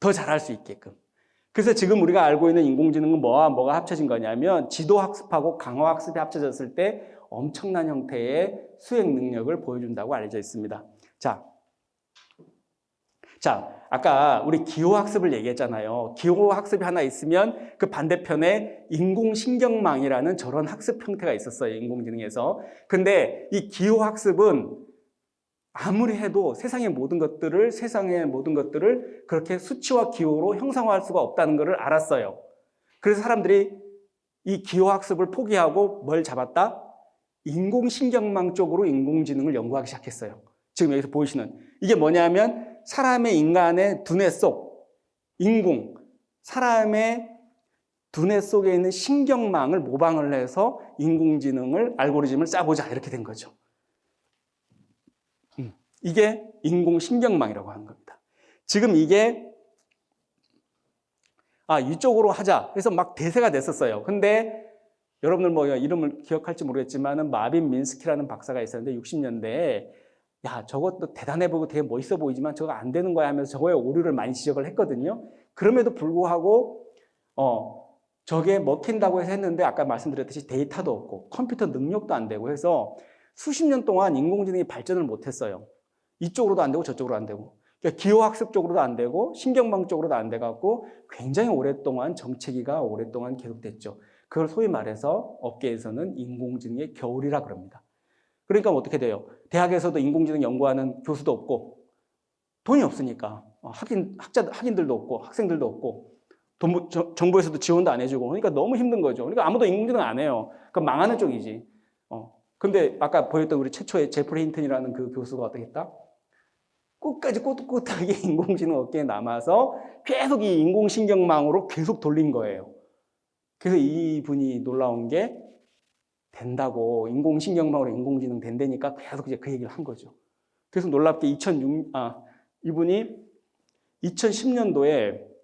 더 잘할 수 있게끔. 그래서 지금 우리가 알고 있는 인공지능은 뭐가 합쳐진 거냐면 지도학습하고 강화학습이 합쳐졌을 때 엄청난 형태의 수행 능력을 보여준다고 알려져 있습니다. 자, 아까 우리 기호학습을 얘기했잖아요. 기호학습이 하나 있으면 그 반대편에 인공신경망이라는 저런 학습 형태가 있었어요. 인공지능에서. 근데 이 기호학습은 아무리 해도 세상의 모든 것들을 그렇게 수치와 기호로 형상화할 수가 없다는 것을 알았어요. 그래서 사람들이 이 기호학습을 포기하고 뭘 잡았다? 인공신경망 쪽으로 인공지능을 연구하기 시작했어요. 지금 여기서 보이시는 이게 뭐냐면 인간의 두뇌 속 사람의 두뇌 속에 있는 신경망을 모방을 해서 인공지능을 알고리즘을 짜보자 이렇게 된 거죠. 이게 인공신경망이라고 하는 겁니다. 지금 이게 이쪽으로 하자 해서 막 대세가 됐었어요. 근데 여러분들 이름을 기억할지 모르겠지만 마빈 민스키라는 박사가 있었는데 60년대에 저것도 대단해 보이고 되게 멋있어 보이지만 저거 안 되는 거야 하면서 저거에 오류를 많이 지적을 했거든요. 그럼에도 불구하고 저게 먹힌다고 해서 했는데 아까 말씀드렸듯이 데이터도 없고 컴퓨터 능력도 안 되고 해서 수십 년 동안 인공지능이 발전을 못했어요. 이쪽으로도 안 되고 저쪽으로 안 되고 그러니까 기호학습 쪽으로도 안 되고 신경망 쪽으로도 안 돼갖고 굉장히 오랫동안 정체기가 계속됐죠. 그걸 소위 말해서 업계에서는 인공지능의 겨울이라 그럽니다. 그러니까 어떻게 돼요? 대학에서도 인공지능 연구하는 교수도 없고 돈이 없으니까 학인들도 없고 학생들도 없고 정부에서도 지원도 안 해주고 그러니까 너무 힘든 거죠. 그러니까 아무도 인공지능 안 해요. 그럼 망하는 쪽이지. 근데 아까 보였던 우리 최초의 제프리 힌튼이라는 그 교수가 어떻게 했다? 끝까지 꿋꿋하게 인공지능 업계에 남아서 계속 이 인공신경망으로 계속 돌린 거예요. 그래서 이분이 놀라운 게 된다고 인공신경망으로 인공지능 된다니까 계속 이제 그 얘기를 한 거죠. 그래서 놀랍게 이분이 2010년도에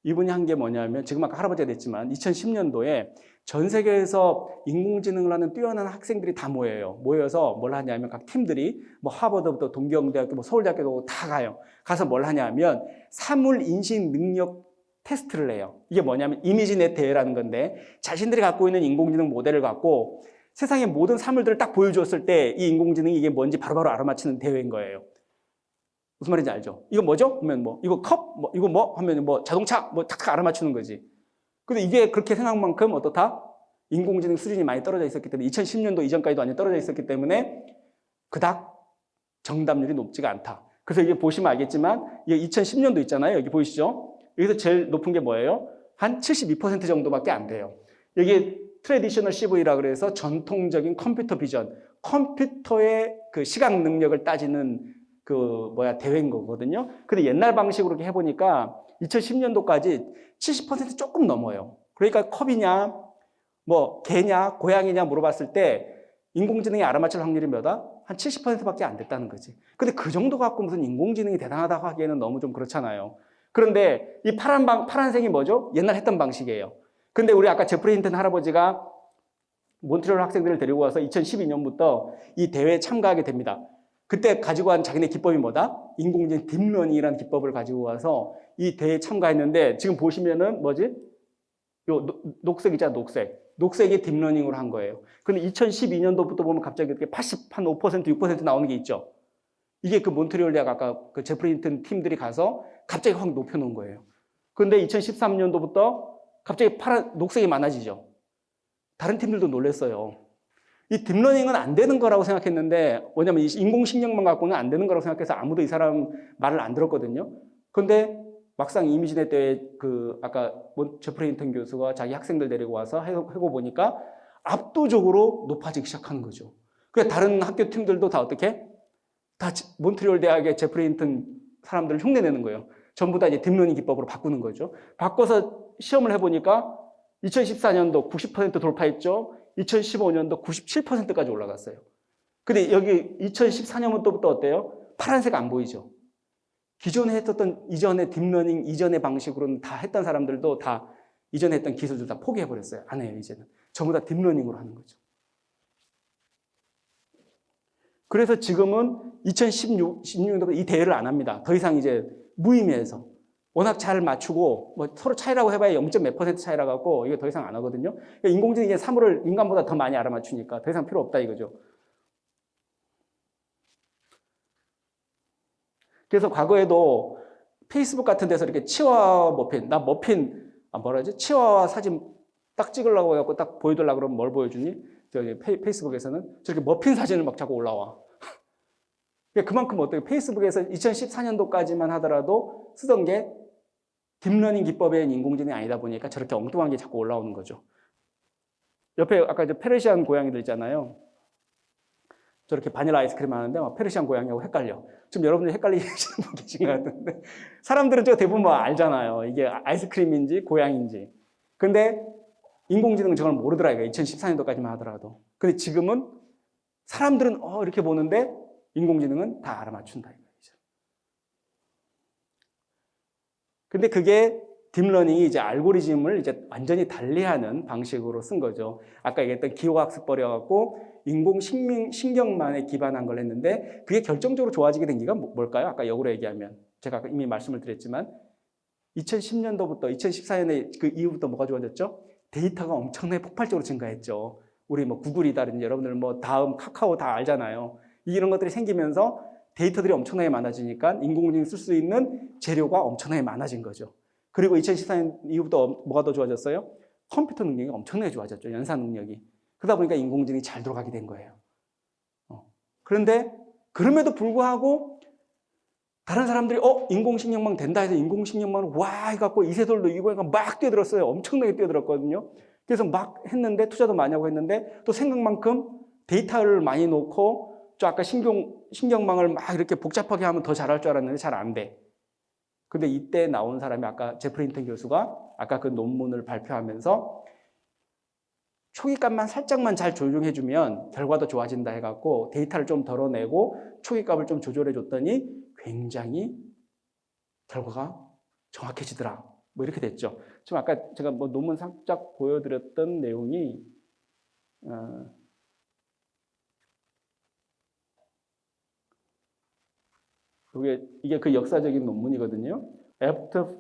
이분이 한 게 뭐냐면 지금 아까 할아버지가 됐지만 2010년도에 전 세계에서 인공지능을 하는 뛰어난 학생들이 다 모여서 뭘 하냐면 각 팀들이 뭐 하버드부터 동경대학교, 뭐 서울대학교도 다 가요. 가서 뭘 하냐면 사물 인식 능력 테스트를 해요. 이게 뭐냐면 이미지넷 대회라는 건데 자신들이 갖고 있는 인공지능 모델을 갖고 세상의 모든 사물들을 딱 보여주었을 때 이 인공지능이 이게 뭔지 바로바로 알아맞히는 대회인 거예요. 무슨 말인지 알죠? 이거 뭐죠? 하면 뭐 이거 컵? 뭐 이거 뭐? 하면 뭐 자동차? 뭐 탁탁 알아맞추는 거지. 근데 이게 그렇게 생각한 만큼 어떻다? 인공지능 수준이 많이 떨어져 있었기 때문에 2010년도 이전까지도 많이 떨어져 있었기 때문에 그닥 정답률이 높지가 않다. 그래서 이게 보시면 알겠지만 이게 2010년도 있잖아요. 여기 보이시죠? 여기서 제일 높은 게 뭐예요? 한 72% 정도밖에 안 돼요. 여기 트래디셔널 CV라 그래서 전통적인 컴퓨터 비전, 컴퓨터의 그 시각 능력을 따지는 대회인 거거든요. 근데 옛날 방식으로 이렇게 해보니까 2010년도까지 70% 조금 넘어요. 그러니까 컵이냐, 뭐 개냐, 고양이냐 물어봤을 때 인공지능이 알아맞힐 확률이 몇이다? 한 70%밖에 안 됐다는 거지. 근데 그 정도 갖고 무슨 인공지능이 대단하다고 하기에는 너무 좀 그렇잖아요. 그런데 이 파란색이 뭐죠? 옛날 했던 방식이에요. 근데 우리 아까 제프리 힌튼 할아버지가 몬트리올 학생들을 데리고 와서 2012년부터 이 대회에 참가하게 됩니다. 그때 가지고 간 자기네 기법이 뭐다? 인공지능 딥러닝이라는 기법을 가지고 와서 이 대회에 참가했는데 지금 보시면은 뭐지? 요 녹색 있잖아, 녹색. 녹색이 딥러닝으로 한 거예요. 근데 2012년도부터 보면 갑자기 이렇게 80, 한 5%, 6% 나오는 게 있죠. 이게 그 몬트리올 대학 아까 그 제프리 힌튼 팀들이 가서 갑자기 확 높여놓은 거예요. 그런데 2013년도부터 갑자기 녹색이 많아지죠. 다른 팀들도 놀랐어요. 이 딥러닝은 안 되는 거라고 생각했는데 뭐냐면 이 인공신경만 갖고는 안 되는 거라고 생각해서 아무도 이 사람 말을 안 들었거든요. 그런데 막상 이미지넷 대회 아까 제프리 힌튼 교수가 자기 학생들 데리고 와서 해고 보니까 압도적으로 높아지기 시작하는 거죠. 그래서 다른 학교 팀들도 다 어떻게? 다 몬트리올 대학의 제프리 힌튼 사람들을 흉내내는 거예요. 전부 다 이제 딥러닝 기법으로 바꾸는 거죠. 바꿔서 시험을 해보니까 2014년도 90% 돌파했죠. 2015년도 97%까지 올라갔어요. 근데 여기 2014년부터 어때요? 파란색 안 보이죠? 기존에 했었던 이전의 딥러닝 이전의 방식으로는 다 했던 사람들도 다 이전에 했던 기술들 다 포기해버렸어요. 안 해요, 이제는. 전부 다 딥러닝으로 하는 거죠. 그래서 지금은 2016년도부터 이 대회를 안 합니다. 더 이상 이제 무의미해서. 워낙 잘 맞추고, 뭐 서로 차이라고 해봐야 0.몇 % 차이라 갖고 이게 더 이상 안 하거든요. 그러니까 인공지능이 이제 사물을 인간보다 더 많이 알아맞추니까 더 이상 필요 없다 이거죠. 그래서 과거에도 페이스북 같은 데서 이렇게 치와와 머핀, 치와와 사진 딱 찍으려고 해갖고 딱 보여주려고 그러면 뭘 보여주니? 저기 페이스북에서는 저렇게 머핀 사진을 막 자꾸 올라와. 그만큼 어때요? 페이스북에서 2014년도까지만 하더라도 쓰던 게 딥러닝 기법의 인공지능이 아니다 보니까 저렇게 엉뚱한 게 자꾸 올라오는 거죠. 옆에 아까 이제 페르시안 고양이들 있잖아요. 저렇게 바닐라 아이스크림 하는데 페르시안 고양이하고 헷갈려. 좀 여러분들이 헷갈리시는 분 계신 것 같은데 사람들은 저 대부분 뭐 알잖아요. 이게 아이스크림인지 고양이인지. 근데 인공지능은 저걸 모르더라 이거 2014년도까지만 하더라도. 근데 지금은 사람들은 이렇게 보는데 인공지능은 다 알아맞춘다 이거죠. 근데 그게 딥러닝이 이제 알고리즘을 이제 완전히 달리하는 방식으로 쓴 거죠. 아까 얘기했던 기호학습벌이어갖고 인공신경만에 기반한 걸 했는데 그게 결정적으로 좋아지게 된 게 뭘까요? 아까 역으로 얘기하면 제가 이미 말씀을 드렸지만 2010년도부터 2014년에 그 이후부터 뭐가 좋아졌죠? 데이터가 엄청나게 폭발적으로 증가했죠. 우리 뭐 구글이다든지 여러분들 뭐 다음 카카오 다 알잖아요. 이런 것들이 생기면서 데이터들이 엄청나게 많아지니까 인공지능 쓸 수 있는 재료가 엄청나게 많아진 거죠. 그리고 2014년 이후부터 뭐가 더 좋아졌어요? 컴퓨터 능력이 엄청나게 좋아졌죠. 연산 능력이. 그러다 보니까 인공지능이 잘 돌아가게 된 거예요. 그런데 그럼에도 불구하고 다른 사람들이 인공식량망 된다 해서 인공식량망을 와 해갖고 이세돌도 이거 해가 막 뛰어들었어요. 엄청나게 뛰어들었거든요. 그래서 막 했는데 투자도 많이 하고 했는데 또 생각만큼 데이터를 많이 놓고 저 아까 신경망을 막 이렇게 복잡하게 하면 더 잘할 줄 알았는데 잘 안 돼. 근데 이때 나온 사람이 아까 제프리 힌턴 교수가 아까 그 논문을 발표하면서 초기값만 살짝만 잘 조정해주면 결과도 좋아진다 해갖고 데이터를 좀 덜어내고 초기값을 좀 조절해줬더니 굉장히 결과가 정확해지더라. 뭐 이렇게 됐죠. 지금 아까 제가 뭐 논문 살짝 보여드렸던 내용이 이게 그 역사적인 논문이거든요. After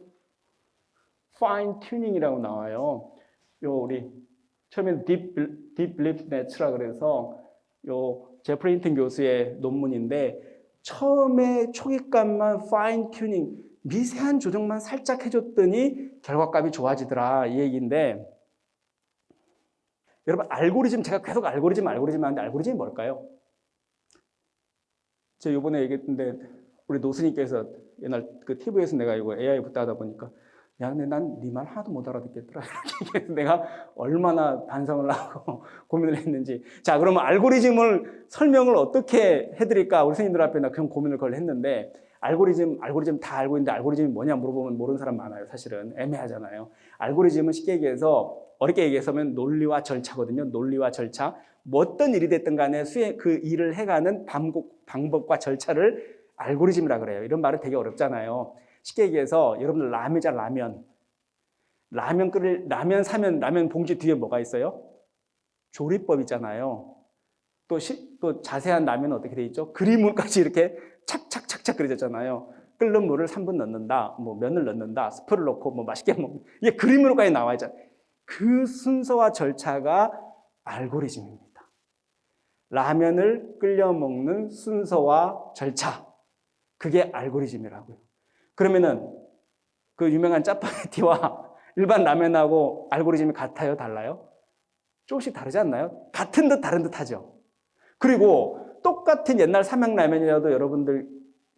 Fine Tuning이라고 나와요. 우리 처음에 Deep Belief Net라 그래서 제프리 힌턴 교수의 논문인데 처음에 초기값만 Fine Tuning 미세한 조정만 살짝 해줬더니 결과값이 좋아지더라 이 얘기인데 여러분 알고리즘 제가 계속 알고리즘 하는데 알고리즘이 뭘까요? 제가 이번에 얘기했는데 우리 노스님께서 옛날 그 TV에서 내가 이거 AI 붙다 하다 보니까 야 근데 난 네 말 하나도 못 알아듣겠더라 이렇게 내가 얼마나 반성을 하고 고민을 했는지 자 그러면 알고리즘을 설명을 어떻게 해드릴까 우리 스님들 앞에 나 그런 고민을 그걸 했는데 알고리즘 다 알고 있는데 알고리즘이 뭐냐 물어보면 모르는 사람 많아요. 사실은 애매하잖아요. 알고리즘은 쉽게 얘기해서 어렵게 얘기해서면 논리와 절차거든요. 논리와 절차. 뭐 어떤 일이 됐든 간에 그 일을 해가는 방법과 절차를 알고리즘이라 그래요. 이런 말은 되게 어렵잖아요. 쉽게 얘기해서 여러분들 라면 사면 라면 봉지 뒤에 뭐가 있어요? 조리법 있잖아요. 또 자세한 라면은 어떻게 돼 있죠? 그림물까지 이렇게 착착착착 그려졌잖아요. 끓는 물을 3분 넣는다, 뭐 면을 넣는다, 스프를 넣고 뭐 맛있게 먹는 이게 그림으로까지 나와 있잖아요. 그 순서와 절차가 알고리즘입니다. 라면을 끓여 먹는 순서와 절차, 그게 알고리즘이라고요. 그러면은 그 유명한 짜파게티와 일반 라면하고 알고리즘이 같아요? 달라요? 조금씩 다르지 않나요? 같은 듯 다른 듯 하죠. 그리고 똑같은 옛날 삼양라면이라도 여러분들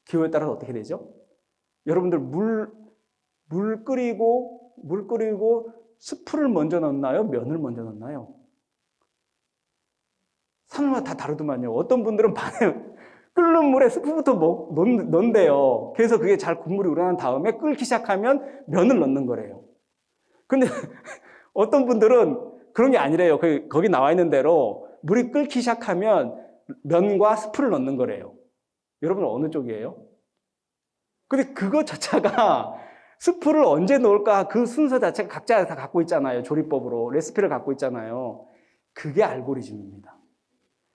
기호에 따라서 어떻게 되죠? 여러분들 물 끓이고 스프를 먼저 넣나요? 면을 먼저 넣나요? 사람마다 다 다르더만요. 어떤 분들은 끓는 물에 스프부터 넣는데요. 그래서 그게 잘 국물이 우러난 다음에 끓기 시작하면 면을 넣는 거래요. 근데 어떤 분들은 그런 게 아니래요. 거기 나와 있는 대로 물이 끓기 시작하면 면과 스프를 넣는 거래요. 여러분은 어느 쪽이에요? 근데 그거 자체가 스프를 언제 넣을까 그 순서 자체가 각자 다 갖고 있잖아요. 조리법으로 레시피를 갖고 있잖아요. 그게 알고리즘입니다.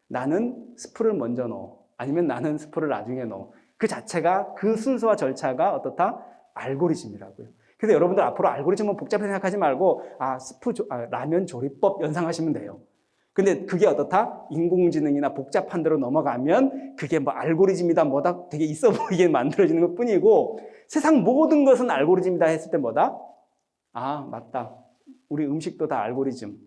나는 스프를 먼저 넣어. 아니면 나는 스프를 나중에 넣어. 그 자체가 그 순서와 절차가 어떻다? 알고리즘이라고요. 그래서 여러분들 앞으로 알고리즘은 복잡하게 생각하지 말고 라면 조리법 연상하시면 돼요. 근데 그게 어떻다? 인공지능이나 복잡한 데로 넘어가면 그게 뭐 알고리즘이다 뭐다 되게 있어 보이게 만들어지는 것 뿐이고 세상 모든 것은 알고리즘이다 했을 때 뭐다? 아 맞다. 우리 음식도 다 알고리즘.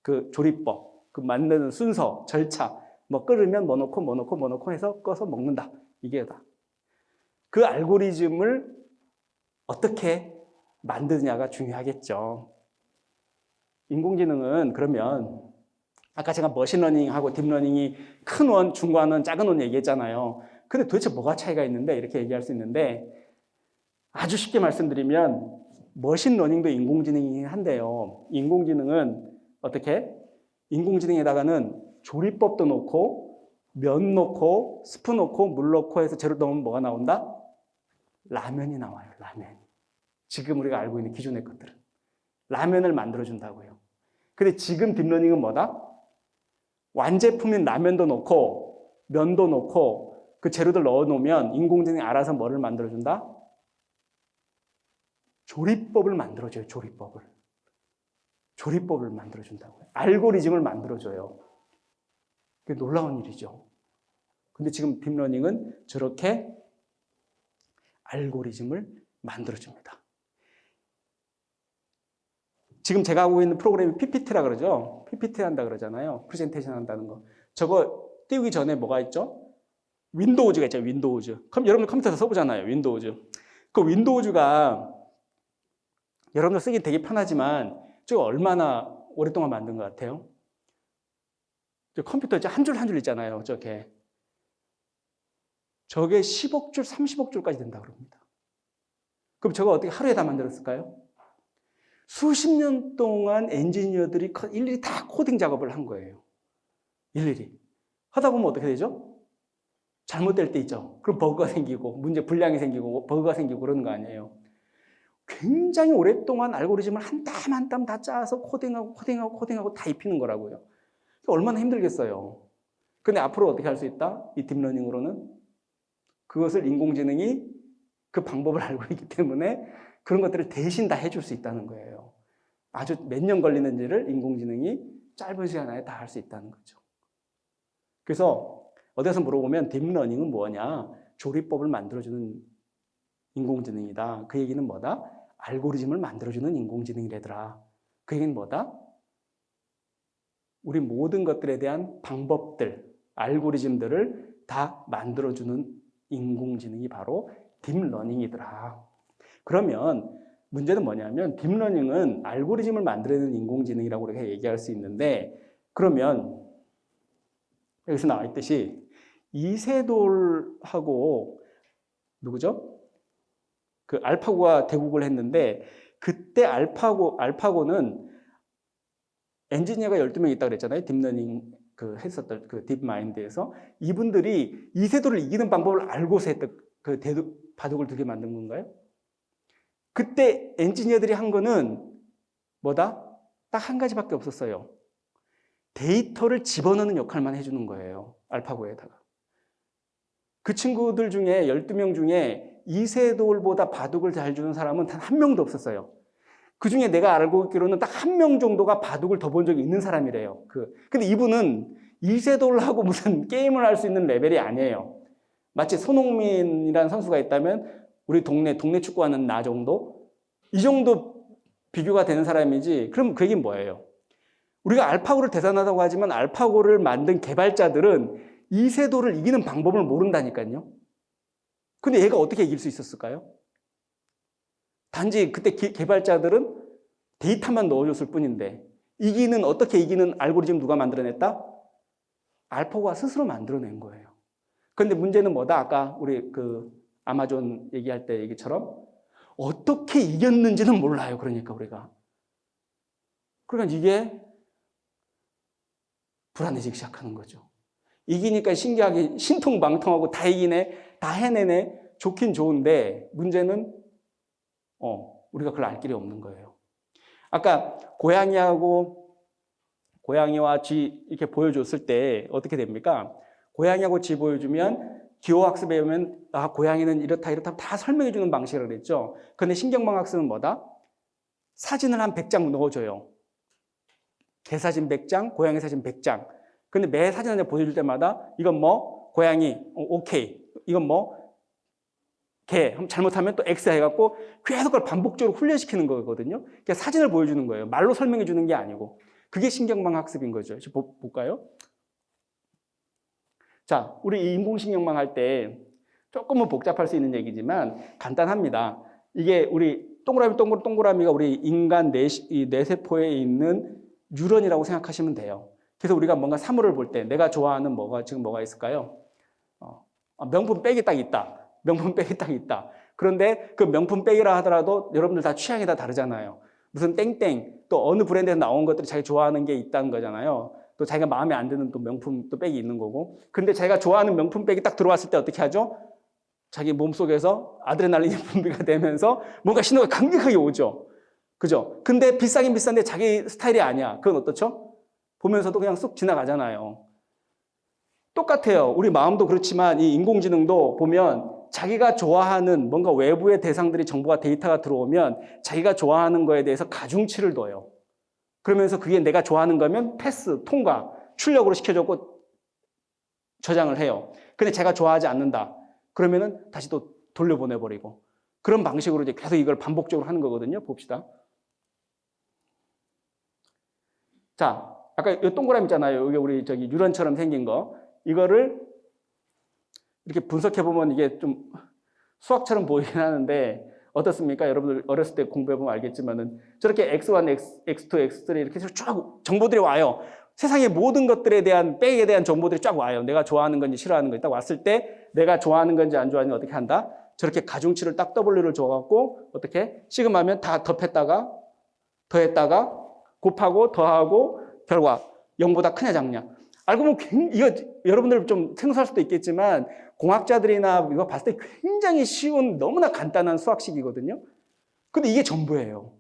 그 조리법, 그 만드는 순서, 절차 뭐 끓으면 뭐 넣고 해서 꺼서 먹는다. 이게 다. 그 알고리즘을 어떻게 만드느냐가 중요하겠죠. 인공지능은 그러면 아까 제가 머신러닝하고 딥러닝이 큰 원, 중간 원, 작은 원 얘기했잖아요. 근데 도대체 뭐가 차이가 있는데 이렇게 얘기할 수 있는데 아주 쉽게 말씀드리면 머신러닝도 인공지능이긴 한데요. 인공지능은 어떻게? 인공지능에다가는 조리법도 놓고 면 넣고 스프 넣고 물 넣고 해서 재료 넣으면 뭐가 나온다? 라면이 나와요. 라면. 지금 우리가 알고 있는 기존의 것들은. 라면을 만들어준다고요. 근데 지금 딥러닝은 뭐다? 완제품인 라면도 넣고 면도 넣고 그 재료들 넣어놓으면 인공지능이 알아서 뭐를 만들어준다? 조리법을 만들어줘요. 조리법을 만들어준다고요. 알고리즘을 만들어줘요. 그게 놀라운 일이죠. 근데 지금 딥러닝은 저렇게 알고리즘을 만들어줍니다. 지금 제가 하고 있는 프로그램이 PPT라 그러죠. PPT 한다 그러잖아요. 프레젠테이션 한다는 거. 저거 띄우기 전에 뭐가 있죠? 윈도우즈가 있죠. 윈도우즈. 그럼 여러분 컴퓨터에서 써보잖아요. 윈도우즈. 그 윈도우즈가 여러분들 쓰기 되게 편하지만 저거 얼마나 오랫동안 만든 것 같아요? 저 컴퓨터 이제 한 줄 한 줄 있잖아요. 저게 10억 줄, 30억 줄까지 된다 그럽니다. 그럼 저거 어떻게 하루에 다 만들었을까요? 수십 년 동안 엔지니어들이 일일이 다 코딩 작업을 한 거예요. 일일이. 하다 보면 어떻게 되죠? 잘못될 때 있죠. 그럼 버그가 생기고, 불량이 생기고, 버그가 생기고 그러는 거 아니에요. 굉장히 오랫동안 알고리즘을 한 땀 한 땀 다 짜서 코딩하고 다 입히는 거라고요. 얼마나 힘들겠어요. 근데 앞으로 어떻게 할 수 있다? 이 딥러닝으로는 그것을 인공지능이 그 방법을 알고 있기 때문에 그런 것들을 대신 다 해줄 수 있다는 거예요. 아주 몇 년 걸리는지를 인공지능이 짧은 시간 안에 다 할 수 있다는 거죠. 그래서 어디서 물어보면 딥러닝은 뭐냐? 조리법을 만들어주는 인공지능이다. 그 얘기는 뭐다? 알고리즘을 만들어주는 인공지능이래더라. 그 얘기는 뭐다? 우리 모든 것들에 대한 방법들, 알고리즘들을 다 만들어주는 인공지능이 바로 딥러닝이더라. 그러면 문제는 뭐냐면 딥러닝은 알고리즘을 만들어내는 인공지능이라고 우리가 얘기할 수 있는데 그러면 여기서 나와 있듯이 이세돌하고 누구죠? 그 알파고가 대국을 했는데 그때 알파고는 엔지니어가 12명 있다고 그랬잖아요. 딥러닝 했었던 그 딥마인드에서 이분들이 이세돌을 이기는 방법을 알고서 했던 그 바둑을 두개 만든 건가요? 그때 엔지니어들이 한 거는 뭐다? 딱 한 가지밖에 없었어요. 데이터를 집어넣는 역할만 해주는 거예요. 알파고에다가. 그 친구들 중에 12명 중에 이세돌보다 바둑을 잘 주는 사람은 단 한 명도 없었어요. 그 중에 내가 알고 있기로는 딱 한 명 정도가 바둑을 더 본 적이 있는 사람이래요. 근데 이분은 이세돌하고 무슨 게임을 할 수 있는 레벨이 아니에요. 마치 손흥민이라는 선수가 있다면 우리 동네 축구하는 나 정도? 이 정도 비교가 되는 사람이지. 그럼 그 얘기는 뭐예요? 우리가 알파고를 대단하다고 하지만 알파고를 만든 개발자들은 이세돌을 이기는 방법을 모른다니까요. 근데 얘가 어떻게 이길 수 있었을까요? 단지 그때 개발자들은 데이터만 넣어줬을 뿐인데 어떻게 이기는 알고리즘 누가 만들어냈다? 알파고가 스스로 만들어낸 거예요. 그런데 문제는 뭐다? 아까 우리 아마존 얘기할 때 얘기처럼 어떻게 이겼는지는 몰라요. 그러니까 우리가. 그러니까 이게 불안해지기 시작하는 거죠. 이기니까 신기하게 신통방통하고 다 이기네, 다 해내네, 좋긴 좋은데 문제는 우리가 그걸 알 길이 없는 거예요. 아까 고양이와 쥐 이렇게 보여줬을 때 어떻게 됩니까? 고양이하고 쥐 보여주면 기호학습에 보면 고양이는 이렇다 다 설명해 주는 방식이라고 그랬죠. 그런데 신경망학습은 뭐다? 사진을 한 100장 넣어줘요. 개 사진 100장, 고양이 사진 100장. 근데 매 사진 하나 보여줄 때마다 이건 고양이, 오케이. 이건 개. 잘못하면 또 X 해갖고 계속 그걸 반복적으로 훈련시키는 거거든요. 그러니까 사진을 보여주는 거예요. 말로 설명해 주는 게 아니고. 그게 신경망 학습인 거죠. 볼까요? 자, 우리 인공신경망 할 때 조금은 복잡할 수 있는 얘기지만 간단합니다. 이게 우리 동그라미가 우리 인간 뇌세포에 있는 뉴런이라고 생각하시면 돼요. 그래서 우리가 뭔가 사물을 볼 때 내가 좋아하는 지금 뭐가 있을까요? 명품백이 딱 있다. 명품백이 딱 있다. 그런데 그 명품백이라 하더라도 여러분들 다 취향이 다 다르잖아요. 무슨 땡땡 또 어느 브랜드에서 나온 것들이 자기 좋아하는 게 있다는 거잖아요. 또 자기가 마음에 안 드는 또 명품 또 백이 있는 거고. 근데 자기가 좋아하는 명품백이 딱 들어왔을 때 어떻게 하죠? 자기 몸속에서 아드레날린이 분비가 되면서 뭔가 신호가 강력하게 오죠. 그죠? 근데 비싸긴 비싼데 자기 스타일이 아니야. 그건 어떻죠? 보면서도 그냥 쑥 지나가잖아요. 똑같아요. 우리 마음도 그렇지만 이 인공지능도 보면 자기가 좋아하는 뭔가 외부의 대상들이 정보가 데이터가 들어오면 자기가 좋아하는 거에 대해서 가중치를 둬요. 그러면서 그게 내가 좋아하는 거면 패스, 통과, 출력으로 시켜줬고 저장을 해요. 근데 제가 좋아하지 않는다. 그러면은 다시 또 돌려보내버리고. 그런 방식으로 이제 계속 이걸 반복적으로 하는 거거든요. 봅시다. 자, 아까 이 동그라미 있잖아요. 이게 우리 저기 유런처럼 생긴 거. 이거를 이렇게 분석해보면 이게 좀 수학처럼 보이긴 하는데 어떻습니까? 여러분들 어렸을 때 공부해보면 알겠지만은 저렇게 x1, x2, x3 이렇게 쭉 정보들이 와요. 세상의 모든 것들에 대한 백에 대한 정보들이 쫙 와요. 내가 좋아하는 건지 싫어하는 건지 딱 왔을 때 내가 좋아하는 건지 안 좋아하는 건지 어떻게 한다? 저렇게 가중치를 딱 W를 줘갖고 어떻게? 시그마면 다 덮했다가 더했다가 곱하고 더하고 결과 0보다 크냐 작냐. 알고 보면 이거 여러분들 좀 생소할 수도 있겠지만 공학자들이나 이거 봤을 때 굉장히 쉬운 너무나 간단한 수학식이거든요. 근데 이게 전부예요.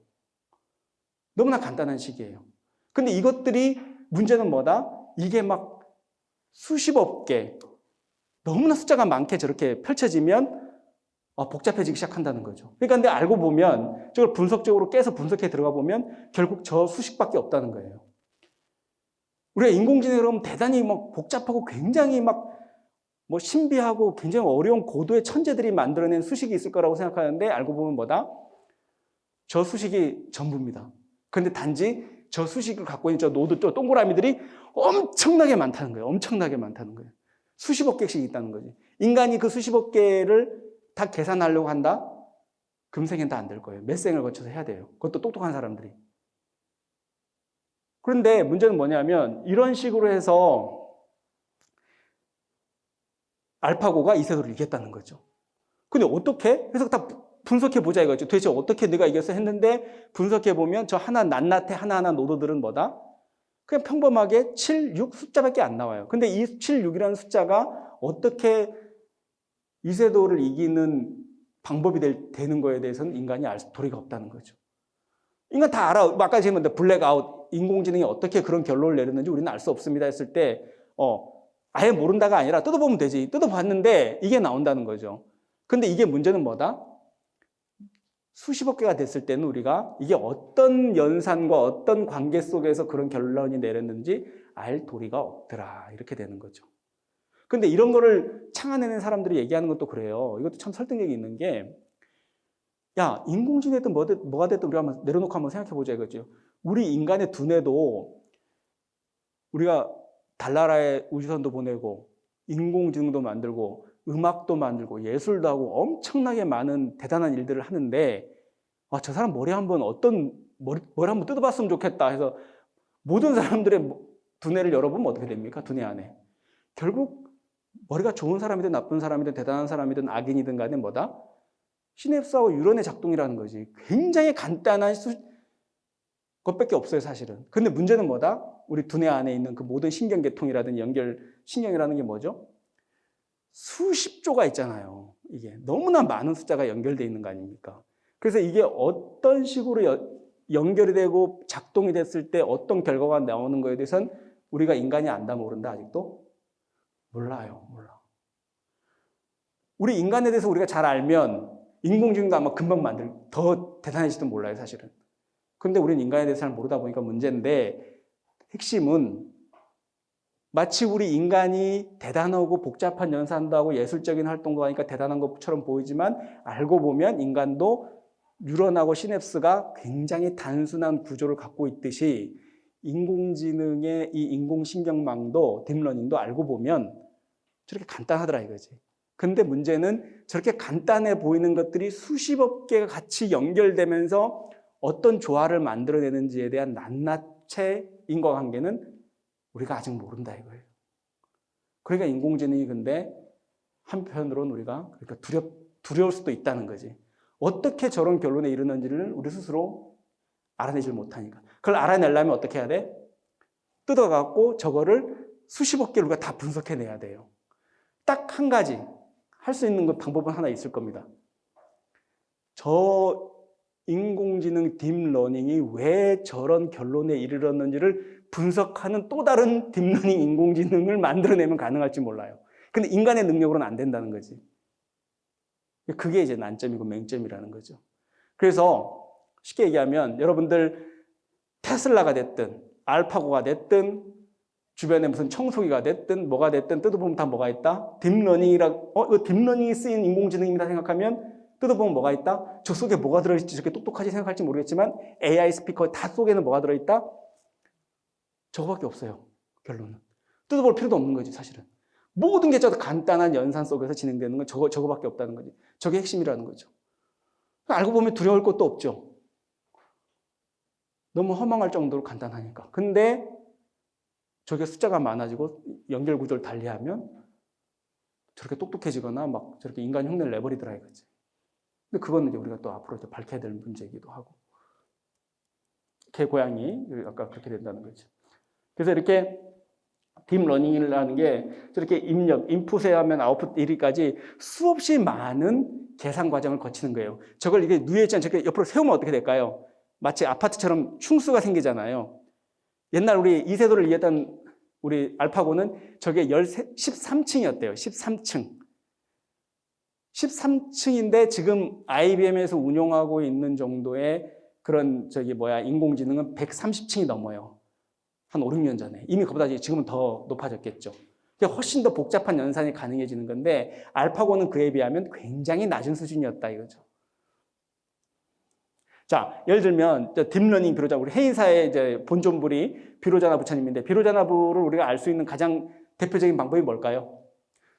너무나 간단한 식이에요. 근데 이것들이 문제는 뭐다? 이게 막 수십억 개 너무나 숫자가 많게 저렇게 펼쳐지면 복잡해지기 시작한다는 거죠. 그러니까 근데 알고 보면 저걸 분석적으로 깨서 분석해 들어가 보면 결국 저 수식밖에 없다는 거예요. 우리가 인공지능을 하면 대단히 막 복잡하고 굉장히 막 뭐 신비하고 굉장히 어려운 고도의 천재들이 만들어낸 수식이 있을 거라고 생각하는데 알고 보면 뭐다? 저 수식이 전부입니다. 그런데 단지 저 수식을 갖고 있는 저 노드, 저 동그라미들이 엄청나게 많다는 거예요. 엄청나게 많다는 거예요. 수십억 개씩 있다는 거지. 인간이 그 수십억 개를 다 계산하려고 한다? 금생엔 다 안 될 거예요. 몇 생을 거쳐서 해야 돼요. 그것도 똑똑한 사람들이. 그런데 문제는 뭐냐면 이런 식으로 해서 알파고가 이세돌을 이겼다는 거죠. 근데 어떻게? 그래서 다 분석해보자 이거죠. 도대체 어떻게 내가 이겼어 했는데 분석해보면 저 하나 낱낱해 하나하나 노드들은 뭐다? 그냥 평범하게 7, 6 숫자밖에 안 나와요. 근데 이 7, 6이라는 숫자가 어떻게 이세돌을 이기는 방법이 되는 거에 대해서는 인간이 알 도리가 없다는 거죠. 인간 다 알아. 아까 제가 블랙아웃, 인공지능이 어떻게 그런 결론을 내렸는지 우리는 알 수 없습니다 했을 때 아예 모른다가 아니라 뜯어보면 되지. 뜯어봤는데 이게 나온다는 거죠. 근데 이게 문제는 뭐다? 수십억 개가 됐을 때는 우리가 이게 어떤 연산과 어떤 관계 속에서 그런 결론이 내렸는지 알 도리가 없더라. 이렇게 되는 거죠. 근데 이런 거를 창안해낸 사람들이 얘기하는 것도 그래요. 이것도 참 설득력이 있는 게, 야, 인공지능이든 뭐가 됐든 우리가 한번 내려놓고 한번 생각해보자 이거죠. 우리 인간의 두뇌도 우리가 달나라에 우주선도 보내고 인공지능도 만들고 음악도 만들고 예술도 하고 엄청나게 많은 대단한 일들을 하는데 저 사람 머리 한번 한번 뜯어봤으면 좋겠다 해서 모든 사람들의 두뇌를 열어보면 어떻게 됩니까? 두뇌 안에. 결국 머리가 좋은 사람이든 나쁜 사람이든 대단한 사람이든 악인이든 간에 뭐다? 시냅스하고 뉴런의 작동이라는 거지. 굉장히 간단한 것밖에 없어요, 사실은. 근데 문제는 뭐다? 우리 두뇌 안에 있는 그 모든 신경계통이라든지 신경이라는 게 뭐죠? 수십조가 있잖아요. 이게 너무나 많은 숫자가 연결되어 있는 거 아닙니까? 그래서 이게 어떤 식으로 연결이 되고 작동이 됐을 때 어떤 결과가 나오는 거에 대해서는 우리가 인간이 안다 모른다 아직도? 몰라요. 몰라. 우리 인간에 대해서 우리가 잘 알면 인공지능도 아마 금방 더 대단해지도 몰라요, 사실은. 근데 우리는 인간에 대해서 잘 모르다 보니까 문제인데 핵심은 마치 우리 인간이 대단하고 복잡한 연산도 하고 예술적인 활동도 하니까 대단한 것처럼 보이지만 알고 보면 인간도 뉴런하고 시냅스가 굉장히 단순한 구조를 갖고 있듯이 인공지능의 이 인공신경망도 딥러닝도 알고 보면 저렇게 간단하더라 이거지. 근데 문제는 저렇게 간단해 보이는 것들이 수십억 개가 같이 연결되면서 어떤 조화를 만들어내는지에 대한 낱낱의 인과관계는 우리가 아직 모른다 이거예요. 그러니까 인공지능이 근데 한편으로는 우리가 그러니까 두려울 수도 있다는 거지. 어떻게 저런 결론에 이르는지를 우리 스스로 알아내질 못하니까. 그걸 알아내려면 어떻게 해야 돼? 뜯어갖고 저거를 수십억 개를 우리가 다 분석해내야 돼요. 딱 한 가지 할 수 있는 방법은 하나 있을 겁니다. 저 인공지능 딥러닝이 왜 저런 결론에 이르렀는지를 분석하는 또 다른 딥러닝 인공지능을 만들어내면 가능할지 몰라요. 근데 인간의 능력으로는 안 된다는 거지. 그게 이제 난점이고 맹점이라는 거죠. 그래서 쉽게 얘기하면 여러분들 테슬라가 됐든 알파고가 됐든 주변에 무슨 청소기가 됐든 뭐가 됐든 뜯어보면 다 뭐가 있다? 이거 딥러닝이 쓰인 인공지능입니다 생각하면 뜯어보면 뭐가 있다? 저 속에 뭐가 들어있지? 저렇게 똑똑하지 생각할지 모르겠지만 AI 스피커 다 속에는 뭐가 들어있다? 저거밖에 없어요. 결론은. 뜯어볼 필요도 없는 거지, 사실은. 모든 게 저 간단한 연산 속에서 진행되는 건 저거밖에 없다는 거지. 저게 핵심이라는 거죠. 알고 보면 두려울 것도 없죠. 너무 허망할 정도로 간단하니까. 근데 저게 숫자가 많아지고 연결 구조를 달리하면 저렇게 똑똑해지거나 막 저렇게 인간 흉내를 내버리더라 이거지. 근데 그거는 이제 우리가 또 앞으로 이제 밝혀야 될 문제이기도 하고. 개, 고양이, 아까 그렇게 된다는 거죠. 그래서 이렇게 딥러닝이라는 게 저렇게 입력, 인풋에 하면 아웃풋 이리까지 수없이 많은 계산 과정을 거치는 거예요. 저걸 이게 누에있잖아요. 저렇게 옆으로 세우면 어떻게 될까요? 마치 아파트처럼 충수가 생기잖아요. 옛날 우리 이세돌을 이해했던 우리 알파고는 저게 13층이었대요. 13층. 13층인데 지금 IBM에서 운용하고 있는 정도의 그런 인공지능은 130층이 넘어요. 한 5, 6년 전에. 이미 그보다 지금은 더 높아졌겠죠. 훨씬 더 복잡한 연산이 가능해지는 건데 알파고는 그에 비하면 굉장히 낮은 수준이었다 이거죠. 자, 예를 들면 딥러닝 비로자 우리 해인사의 이제 본존불이 비로자나 부처님인데 비로자나부를 우리가 알 수 있는 가장 대표적인 방법이 뭘까요?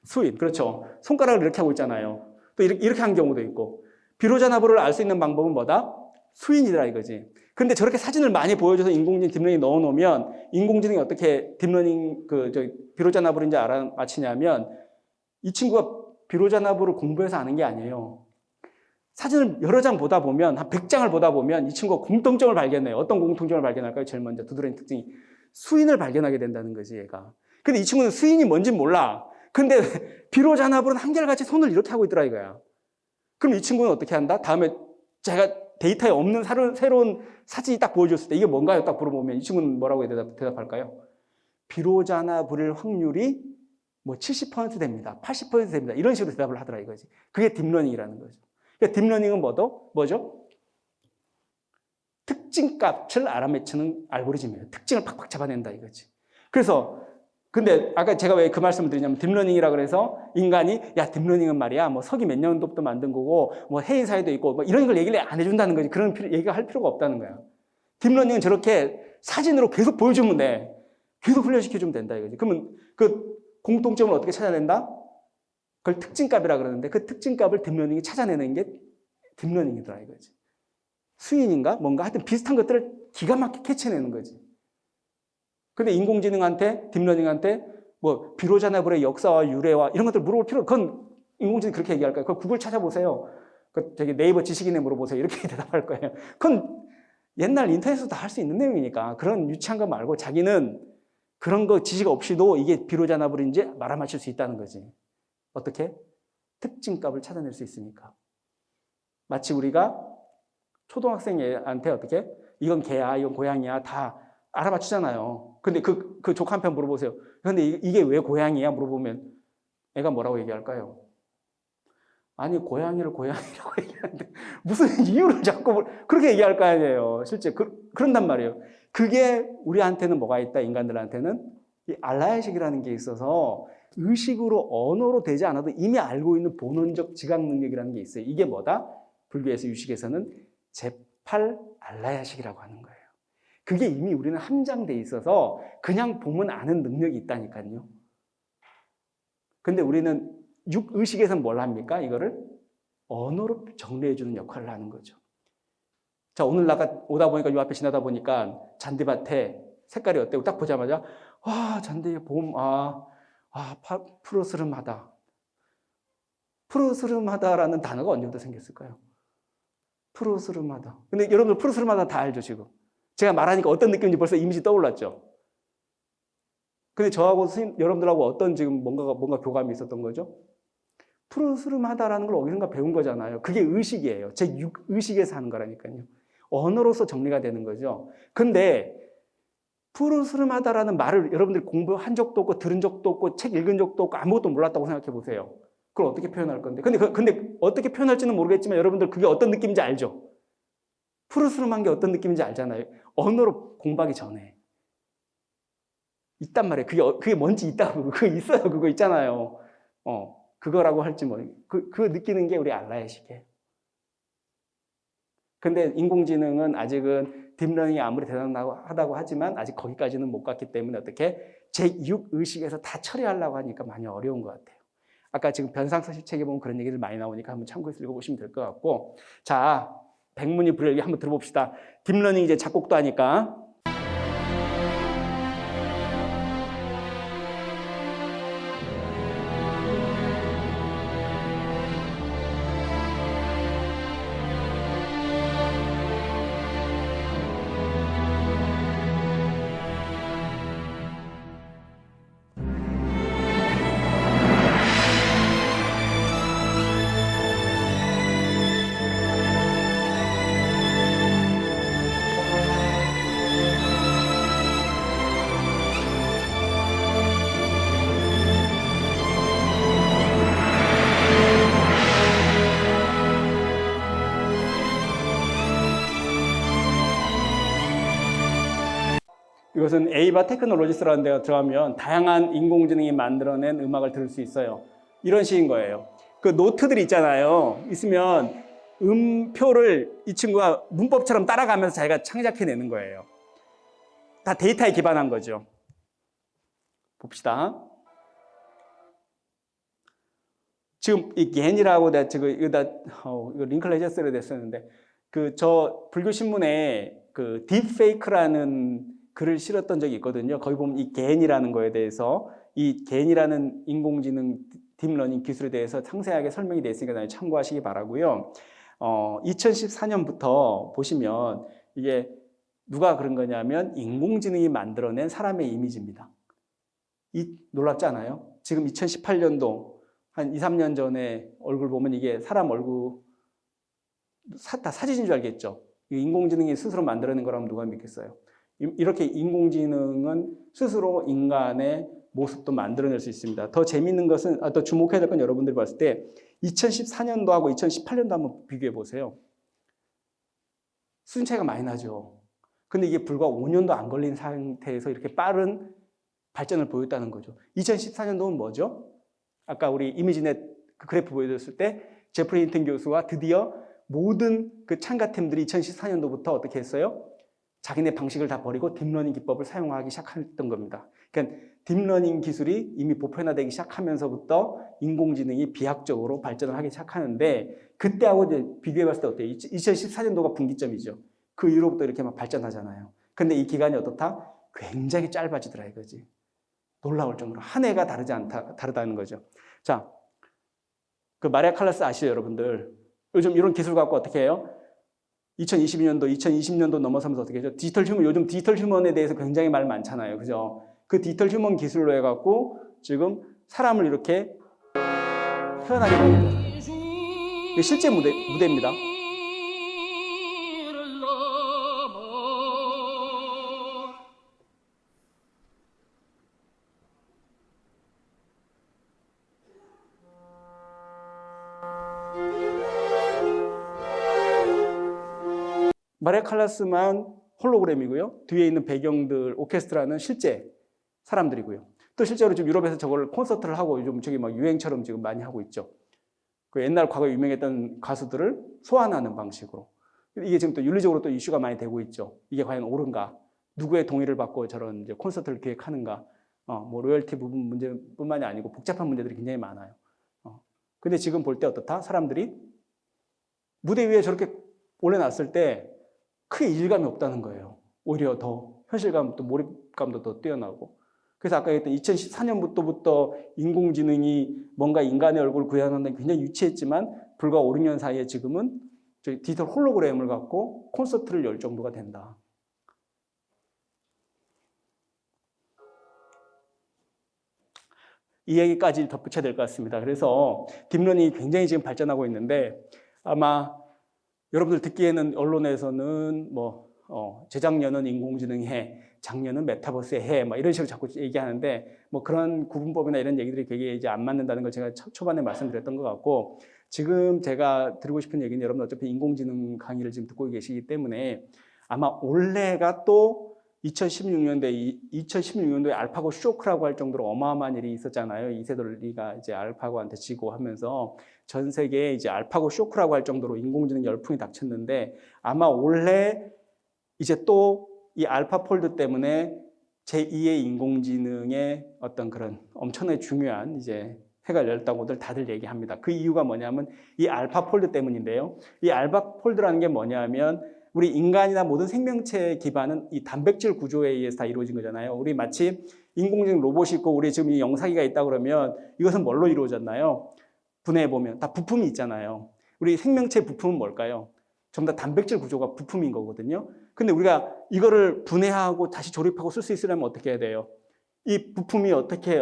수인, 그렇죠. 손가락을 이렇게 하고 있잖아요. 또 이렇게 한 경우도 있고 비로자나부를 알 수 있는 방법은 뭐다? 수인이더라 이거지. 근데 저렇게 사진을 많이 보여줘서 인공지능 딥러닝 넣어놓으면 인공지능이 어떻게 딥러닝 비로자나부를 이제 알아맞히냐면 이 친구가 비로자나부를 공부해서 아는 게 아니에요. 사진을 여러 장 보다 보면 한 100장을 보다 보면 이 친구가 공통점을 발견해요. 어떤 공통점을 발견할까요? 제일 먼저 두드러진 특징이 수인을 발견하게 된다는 거지 얘가. 근데 이 친구는 수인이 뭔진 몰라. 근데 비로자나부는 한결같이 손을 이렇게 하고 있더라 이거야. 그럼 이 친구는 어떻게 한다? 다음에 제가 데이터에 없는 새로운 사진이 딱 보여줬을 때 이게 뭔가요? 딱 물어보면 이 친구는 뭐라고 대답할까요? 비로자나부릴 확률이 뭐 70% 됩니다. 80% 됩니다. 이런 식으로 대답을 하더라 이거지. 그게 딥러닝이라는 거죠. 그러니까 딥러닝은 뭐죠? 특징값을 알아맞히는 알고리즘이에요. 특징을 팍팍 잡아낸다 이거지. 그래서 근데 아까 제가 왜 그 말씀을 드리냐면 딥러닝이라 그래서 인간이 야 딥러닝은 말이야 뭐 서기 몇 년도부터 만든 거고 뭐 해인사회도 있고 뭐 이런 걸 얘기를 안 해준다는 거지. 그런 얘기가 할 필요가 없다는 거야. 딥러닝은 저렇게 사진으로 계속 보여주면 돼. 계속 훈련시켜주면 된다 이거지. 그러면 그 공통점을 어떻게 찾아낸다? 그걸 특징값이라 그러는데 그 특징값을 딥러닝이 찾아내는 게 딥러닝이더라 이거지. 수인인가 뭔가 하여튼 비슷한 것들을 기가 막히게 캐치해내는 거지. 근데 인공지능한테, 딥러닝한테 뭐 비로자나불의 역사와 유래와 이런 것들 물어볼 필요, 그건 인공지능이 그렇게 얘기할까요? 그거 구글 찾아보세요. 네이버 지식인에 물어보세요. 이렇게 대답할 거예요. 그건 옛날 인터넷에서 다 할 수 있는 내용이니까 그런 유치한 거 말고 자기는 그런 거 지식 없이도 이게 비로자나불인지 알아맞힐 수 있다는 거지. 어떻게? 특징값을 찾아낼 수 있으니까. 마치 우리가 초등학생한테 어떻게? 이건 개야, 이건 고양이야, 다 알아맞추잖아요. 근데 그 조카 한 편 물어보세요. 근데 이게 왜 고양이야? 물어보면 애가 뭐라고 얘기할까요? 아니, 고양이를 고양이라고 얘기하는데 무슨 이유를 자꾸 그렇게 얘기할 거 아니에요. 실제 그런단 말이에요. 그게 우리한테는 뭐가 있다? 인간들한테는 이 알라야식이라는 게 있어서 의식으로 언어로 되지 않아도 이미 알고 있는 본원적 지각 능력이라는 게 있어요. 이게 뭐다? 불교에서 유식에서는 제8 알라야식이라고 하는 거예요. 그게 이미 우리는 함장돼 있어서 그냥 보면 아는 능력이 있다니까요. 근데 우리는 육의식에서는 뭘 합니까? 이거를 언어로 정리해주는 역할을 하는 거죠. 자, 오늘 오다 보니까 요 앞에 지나다 보니까 잔디밭에 색깔이 어때요? 딱 보자마자 와, 잔디 봄, 푸르스름하다. 푸르스름하다라는 단어가 언제부터 생겼을까요? 푸르스름하다. 근데 여러분들 푸르스름하다 다 알죠, 지금? 제가 말하니까 어떤 느낌인지 벌써 이미지 떠올랐죠? 근데 저하고 여러분들하고 어떤 지금 뭔가 교감이 있었던 거죠? 푸르스름하다라는 걸 어디선가 배운 거잖아요. 그게 의식이에요. 제 의식에서 하는 거라니까요. 언어로서 정리가 되는 거죠. 근데 푸르스름하다라는 말을 여러분들이 공부한 적도 없고 들은 적도 없고 책 읽은 적도 없고 아무것도 몰랐다고 생각해 보세요. 그걸 어떻게 표현할 건데? 근데 어떻게 표현할지는 모르겠지만 여러분들 그게 어떤 느낌인지 알죠? 푸르스름한 게 어떤 느낌인지 알잖아요. 언어로 공부하기 전에. 있단 말이에요. 그게 뭔지 있다고. 그거 있어요. 그거 있잖아요. 그거라고 할지 그 느끼는 게 우리 알라야식이에요. 근데 인공지능은 아직은 딥러닝이 아무리 대단하다고 하지만 아직 거기까지는 못 갔기 때문에 어떻게 제6의식에서 다 처리하려고 하니까 많이 어려운 것 같아요. 아까 지금 변상서식 책에 보면 그런 얘기들 많이 나오니까 한번 참고해서 읽어보시면 될 것 같고, 자, 백문이 불여일기 한번 들어봅시다. 딥러닝 이제 작곡도 하니까. 이것은 에이바 테크놀로지스라는 데가 들어가면 다양한 인공지능이 만들어낸 음악을 들을 수 있어요. 이런 식인 거예요. 그 노트들 있잖아요. 있으면 음표를 이 친구가 문법처럼 따라가면서 자기가 창작해내는 거예요. 다 데이터에 기반한 거죠. 봅시다. 지금 이 겐이라고 내가 지금 이거 링크를 해줬어야 됐었는데 저 불교 신문에 그 딥페이크라는 글을 실었던 적이 있거든요. 거기 보면 이 겐이라는 거에 대해서 이 겐이라는 인공지능 딥러닝 기술에 대해서 상세하게 설명이 되어 있으니까 참고하시기 바라고요. 2014년부터 보시면 이게 누가 그런 거냐면 인공지능이 만들어낸 사람의 이미지입니다. 놀랍지 않아요? 지금 2018년도 한 2, 3년 전에 얼굴 보면 이게 사람 얼굴 다 사진인 줄 알겠죠? 인공지능이 스스로 만들어낸 거라면 누가 믿겠어요? 이렇게 인공지능은 스스로 인간의 모습도 만들어낼 수 있습니다. 더 재미있는 것은, 더 주목해야 될 건 여러분들이 봤을 때 2014년도하고 2018년도 한번 비교해 보세요. 수준 차이가 많이 나죠. 근데 이게 불과 5년도 안 걸린 상태에서 이렇게 빠른 발전을 보였다는 거죠. 2014년도는 뭐죠? 아까 우리 이미지넷 그 그래프 보여줬을 때 제프리 힌튼 교수가 드디어 모든 그 참가팀들이 2014년도부터 어떻게 했어요? 자기네 방식을 다 버리고 딥러닝 기법을 사용하기 시작했던 겁니다. 그러니까 딥러닝 기술이 이미 보편화되기 시작하면서부터 인공지능이 비약적으로 발전을 하기 시작하는데 그때하고 이제 비교해봤을 때 어때요? 2014년도가 분기점이죠. 그 이후로부터 이렇게 막 발전하잖아요. 근데 이 기간이 어떻다? 굉장히 짧아지더라 이거지. 놀라울 정도로 한 해가 다르다는 거죠. 자, 그 마리아 칼라스 아시죠, 여러분들? 요즘 이런 기술 갖고 어떻게 해요? 2022년도, 2020년도 넘어서면서 어떻게 하죠? 요즘 디지털 휴먼에 대해서 굉장히 말 많잖아요. 그죠? 그 디지털 휴먼 기술로 해갖고 지금 사람을 이렇게 표현하게 되는 거잖아요. 이게 실제 무대입니다. 마리아 칼라스만 홀로그램이고요. 뒤에 있는 배경들, 오케스트라는 실제 사람들이고요. 또 실제로 지금 유럽에서 저걸 콘서트를 하고 요즘 저기 막 유행처럼 지금 많이 하고 있죠. 그 옛날 과거에 유명했던 가수들을 소환하는 방식으로. 이게 지금 또 윤리적으로 또 이슈가 많이 되고 있죠. 이게 과연 옳은가? 누구의 동의를 받고 저런 이제 콘서트를 기획하는가? 뭐 로열티 부분 문제뿐만이 아니고 복잡한 문제들이 굉장히 많아요. 근데 지금 볼 때 어떻다? 사람들이 무대 위에 저렇게 올려놨을 때 크게 이질감이 없다는 거예요. 오히려 더 현실감, 또 몰입감도 더 뛰어나고. 그래서 아까 얘기했던 2014년부터 인공지능이 뭔가 인간의 얼굴을 구현하는 데 굉장히 유치했지만 불과 5, 6년 사이에 지금은 저희 디지털 홀로그램을 갖고 콘서트를 열 정도가 된다. 이 얘기까지 덧붙여야 될 것 같습니다. 그래서 딥러닝이 굉장히 지금 발전하고 있는데 아마 여러분들 듣기에는 언론에서는 재작년은 인공지능이 해, 작년은 메타버스에 해, 막 이런 식으로 자꾸 얘기하는데 그런 구분법이나 이런 얘기들이 되게 이제 안 맞는다는 걸 제가 초반에 말씀드렸던 것 같고 지금 제가 드리고 싶은 얘기는 여러분 어차피 인공지능 강의를 지금 듣고 계시기 때문에 아마 올해가 또 2016년도에 알파고 쇼크라고 할 정도로 어마어마한 일이 있었잖아요. 이세돌리가 이제 알파고한테 지고 하면서 전 세계에 이제 알파고 쇼크라고 할 정도로 인공지능 열풍이 닥쳤는데 아마 올해 이제 또 이 알파폴드 때문에 제2의 인공지능의 어떤 그런 엄청나게 중요한 이제 해가 열렸다고들 다들 얘기합니다. 그 이유가 뭐냐면 이 알파폴드 때문인데요. 이 알파폴드라는 게 뭐냐면 우리 인간이나 모든 생명체의 기반은 이 단백질 구조에 의해서 다 이루어진 거잖아요. 우리 마치 인공지능 로봇이 있고 우리 지금 이 영상기가 있다 그러면 이것은 뭘로 이루어졌나요? 분해해보면 다 부품이 있잖아요. 우리 생명체 부품은 뭘까요? 전부 다 단백질 구조가 부품인 거거든요. 근데 우리가 이거를 분해하고 다시 조립하고 쓸 수 있으려면 어떻게 해야 돼요? 이 부품이 어떻게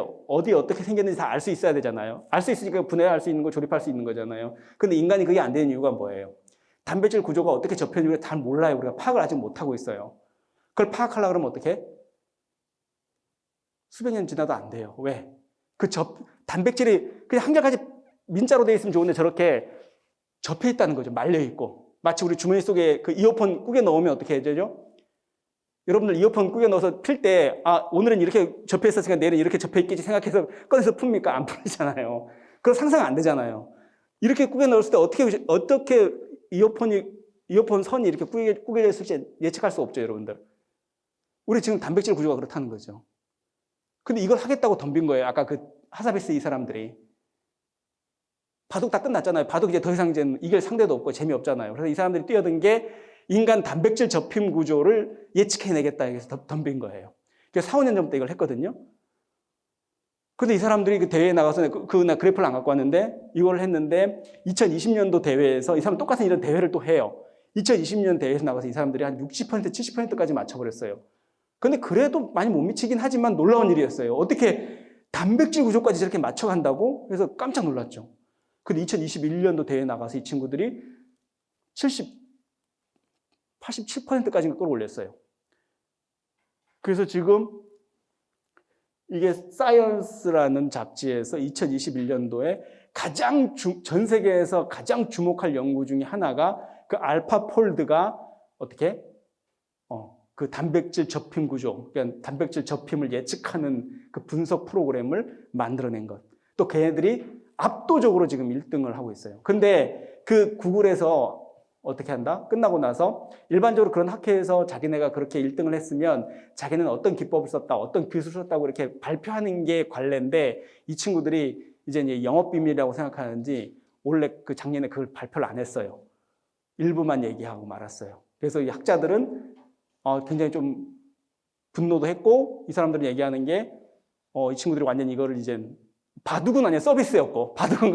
생겼는지 다 알 수 있어야 되잖아요. 알 수 있으니까 분해할 수 있는 거 조립할 수 있는 거잖아요. 근데 인간이 그게 안 되는 이유가 뭐예요? 단백질 구조가 어떻게 접혀있는지 잘 몰라요. 우리가 파악을 아직 못하고 있어요. 그걸 파악하려고 그러면 어떻게? 수백 년 지나도 안 돼요. 왜? 단백질이 그냥 한결같이 민자로 되어 있으면 좋은데 저렇게 접혀 있다는 거죠. 말려 있고. 마치 우리 주머니 속에 그 이어폰 꾸겨 넣으면 어떻게 해야 되죠? 여러분들 이어폰 꾸겨 넣어서 필 때, 오늘은 이렇게 접혀 있었으니까 내일은 이렇게 접혀 있겠지 생각해서 꺼내서 풉니까? 안 풀리잖아요. 그거 상상 안 되잖아요. 이렇게 꾸겨 넣었을 때 어떻게 이어폰 선이 이렇게 꾸겨져 있을지 예측할 수 없죠, 여러분들. 우리 지금 단백질 구조가 그렇다는 거죠. 근데 이걸 하겠다고 덤빈 거예요. 아까 그 하사베스 이 사람들이. 바둑 다 끝났잖아요. 바둑 이제 더 이상 이길 상대도 없고 재미없잖아요. 그래서 이 사람들이 뛰어든 게 인간 단백질 접힘 구조를 예측해내겠다 해서 덤빈 거예요. 그래서 4, 5년 전부터 이걸 했거든요. 근데 이 사람들이 그 대회에 나가서 나 그래프를 안 갖고 왔는데 이걸 했는데 2020년도 대회에서 이 사람 똑같은 이런 대회를 또 해요. 2020년 대회에서 나가서 이 사람들이 한 60%, 70%까지 맞춰버렸어요. 근데 그래도 많이 못 미치긴 하지만 놀라운 일이었어요. 어떻게 단백질 구조까지 저렇게 맞춰간다고? 그래서 깜짝 놀랐죠. 근데 2021년도 대회에 나가서 이 친구들이 87%까지 끌어올렸어요. 그래서 지금 이게 사이언스라는 잡지에서 2021년도에 전 세계에서 가장 주목할 연구 중에 하나가 그 알파폴드가 어떻게? 그 단백질 접힘 구조, 그러니까 단백질 접힘을 예측하는 그 분석 프로그램을 만들어낸 것. 또 걔네들이 압도적으로 지금 1등을 하고 있어요. 근데 그 구글에서 어떻게 한다? 끝나고 나서 일반적으로 그런 학회에서 자기네가 그렇게 1등을 했으면 자기는 어떤 기법을 썼다, 어떤 기술을 썼다고 이렇게 발표하는 게 관례인데 이 친구들이 이제 영업 비밀이라고 생각하는지 원래 그 작년에 그걸 발표를 안 했어요. 일부만 얘기하고 말았어요. 그래서 이 학자들은 굉장히 좀 분노도 했고 이 사람들은 얘기하는 게 이 친구들이 완전히 이거를 이제 바둑은 아니야 서비스였고 바둑은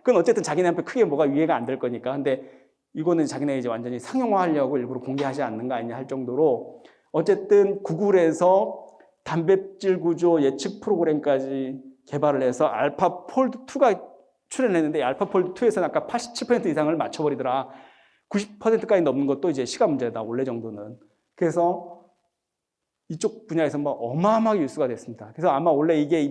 그건 어쨌든 자기네한테 크게 뭐가 위해가 안 될 거니까. 근데 이거는 자기네 이제 완전히 상용화하려고 일부러 공개하지 않는 거 아니냐 할 정도로 어쨌든 구글에서 단백질 구조 예측 프로그램까지 개발을 해서 알파폴드2가 출연했는데 알파폴드2에서는 아까 87% 이상을 맞춰버리더라. 90%까지 넘는 것도 이제 시간 문제다, 원래 정도는. 그래서 이쪽 분야에서 뭐 어마어마하게 유수가 됐습니다. 그래서 아마 원래 이게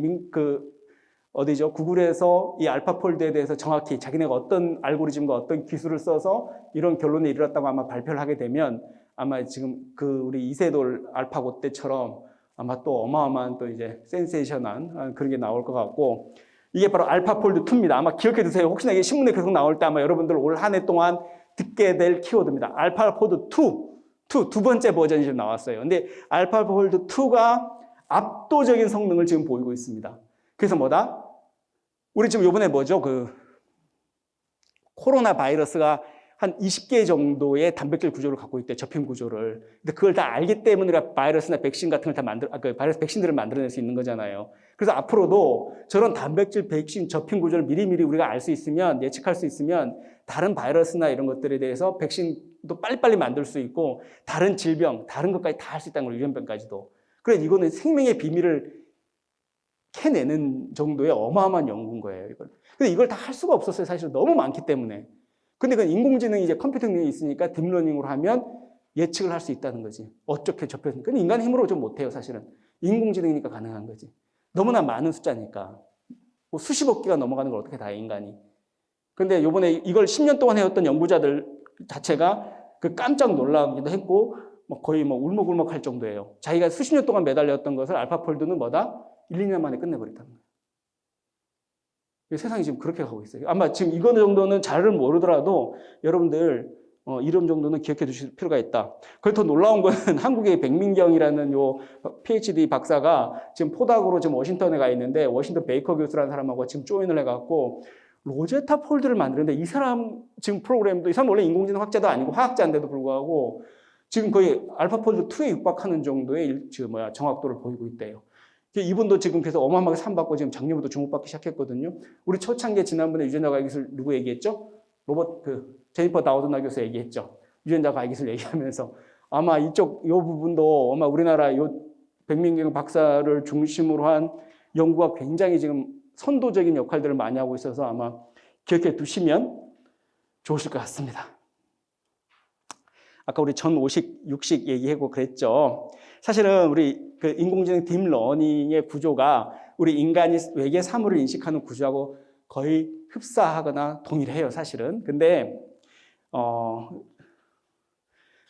구글에서 이 알파폴드에 대해서 정확히 자기네가 어떤 알고리즘과 어떤 기술을 써서 이런 결론에 이르렀다고 아마 발표를 하게 되면 아마 지금 우리 이세돌 알파고 때처럼 아마 또 어마어마한 또 이제 센세이션한 그런 게 나올 것 같고 이게 바로 알파폴드2입니다. 아마 기억해 두세요. 혹시나 이게 신문에 계속 나올 때 아마 여러분들 올 한 해 동안 듣게 될 키워드입니다. 알파폴드2, 두 번째 버전이 지금 나왔어요. 근데 알파폴드2가 압도적인 성능을 지금 보이고 있습니다. 그래서 뭐다? 우리 지금 요번에 코로나 바이러스가 한 20개 정도의 단백질 구조를 갖고 있대, 접힘 구조를. 근데 그걸 다 알기 때문에 우리가 바이러스나 백신 같은 걸 다 바이러스 백신들을 만들어낼 수 있는 거잖아요. 그래서 앞으로도 저런 단백질 백신 접힘 구조를 미리미리 우리가 알 수 있으면, 예측할 수 있으면 다른 바이러스나 이런 것들에 대해서 백신도 빨리빨리 만들 수 있고 다른 질병, 다른 것까지 다 할 수 있다는 거예요. 유전병까지도. 그래서 이거는 생명의 비밀을 캐내는 정도의 어마어마한 연구인 거예요, 이걸. 근데 이걸 다 할 수가 없었어요, 사실. 너무 많기 때문에. 근데 그 인공지능이 이제 컴퓨터 능력이 있으니까 딥러닝으로 하면 예측을 할 수 있다는 거지. 어떻게 접했으니까. 근데 인간 힘으로 좀 못해요, 사실은. 인공지능이니까 가능한 거지. 너무나 많은 숫자니까. 뭐 수십억 개가 넘어가는 걸 어떻게 다 해, 인간이. 근데 요번에 이걸 10년 동안 해왔던 연구자들 자체가 깜짝 놀라기도 했고, 거의 울먹울먹 할 정도예요. 자기가 수십 년 동안 매달렸던 것을 알파폴드는 뭐다? 1, 2년 만에 끝내버렸다는 거예요. 세상이 지금 그렇게 가고 있어요. 아마 지금 이거 정도는 잘은 모르더라도 여러분들 이름 정도는 기억해 두실 필요가 있다. 그리고 더 놀라운 거는 한국의 백민경이라는 요 PhD 박사가 지금 포닥으로 지금 워싱턴에 가 있는데 워싱턴 베이커 교수라는 사람하고 지금 조인을 해갖고 로제타 폴드를 만드는데 이 사람 지금 프로그램도 이 사람 원래 인공지능 학자도 아니고 화학자인데도 불구하고 지금 거의 알파폴드 2에 육박하는 정도의 정확도를 보이고 있대요. 이분도 지금 그래서 어마어마하게 상 받고 지금 작년부터 주목받기 시작했거든요. 우리 초창기에 지난번에 유전자 과학 기술 누구 얘기했죠? 제니퍼 다우드나 교수 얘기했죠. 유전자 과학 기술 얘기하면서 아마 이 부분도 아마 우리나라 요 백민경 박사를 중심으로 한 연구가 굉장히 지금 선도적인 역할들을 많이 하고 있어서 아마 기억해 두시면 좋으실 것 같습니다. 아까 우리 전오식, 육식 얘기하고 그랬죠. 사실은 우리 그 인공지능 딥러닝의 구조가 우리 인간이 외계 사물을 인식하는 구조하고 거의 흡사하거나 동일해요, 사실은. 근데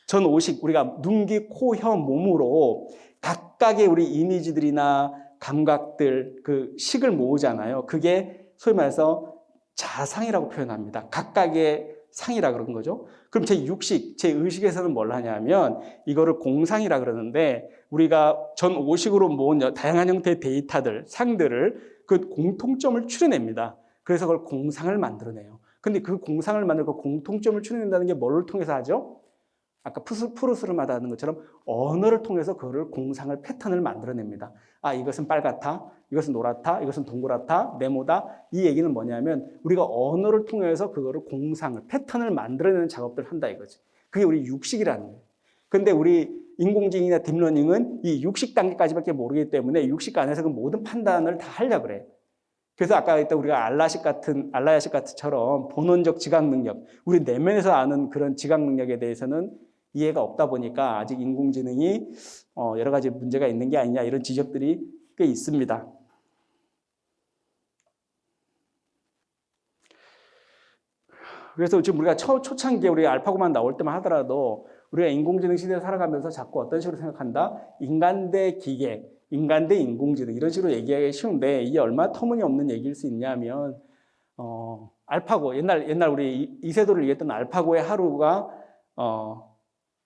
전오식, 우리가 눈, 귀, 코, 혀, 몸으로 각각의 우리 이미지들이나 감각들, 그 식을 모으잖아요. 그게 소위 말해서 자상이라고 표현합니다. 각각의 상이라 그런 거죠. 그럼 제 육식, 제 의식에서는 뭘 하냐면 이거를 공상이라 그러는데 우리가 전 오식으로 모은 다양한 형태의 데이터들, 상들을 그 공통점을 추려냅니다. 그래서 그걸 공상을 만들어내요. 근데 그 공상을 만들고 공통점을 추려낸다는 게 뭐를 통해서 하죠? 아까 푸르스름하다 하는 것처럼 언어를 통해서 그거를 공상을 패턴을 만들어냅니다. 아, 이것은 빨갛다, 이것은 노랗다, 이것은 동그랗다, 네모다. 이 얘기는 뭐냐면 우리가 언어를 통해서 그거를 공상을 패턴을 만들어내는 작업들을 한다 이거지. 그게 우리 육식이라는 거예요. 근데 우리 인공지능이나 딥러닝은 이 육식 단계까지밖에 모르기 때문에 육식 안에서 그 모든 판단을 다 하려고 그래. 그래서 아까 했던 우리가 알라야식 같은처럼 본원적 지각 능력, 우리 내면에서 아는 그런 지각 능력에 대해서는 이해가 없다 보니까 아직 인공지능이 여러 가지 문제가 있는 게 아니냐 이런 지적들이 꽤 있습니다. 그래서 지금 우리가 초창기에 우리 알파고만 나올 때만 하더라도 우리가 인공지능 시대에 살아가면서 자꾸 어떤 식으로 생각한다? 인간 대 기계, 인간 대 인공지능 이런 식으로 얘기하기 쉬운데 이게 얼마나 터무니없는 얘기일 수 있냐면 알파고 옛날 우리 이세돌을 얘기했던 알파고의 하루가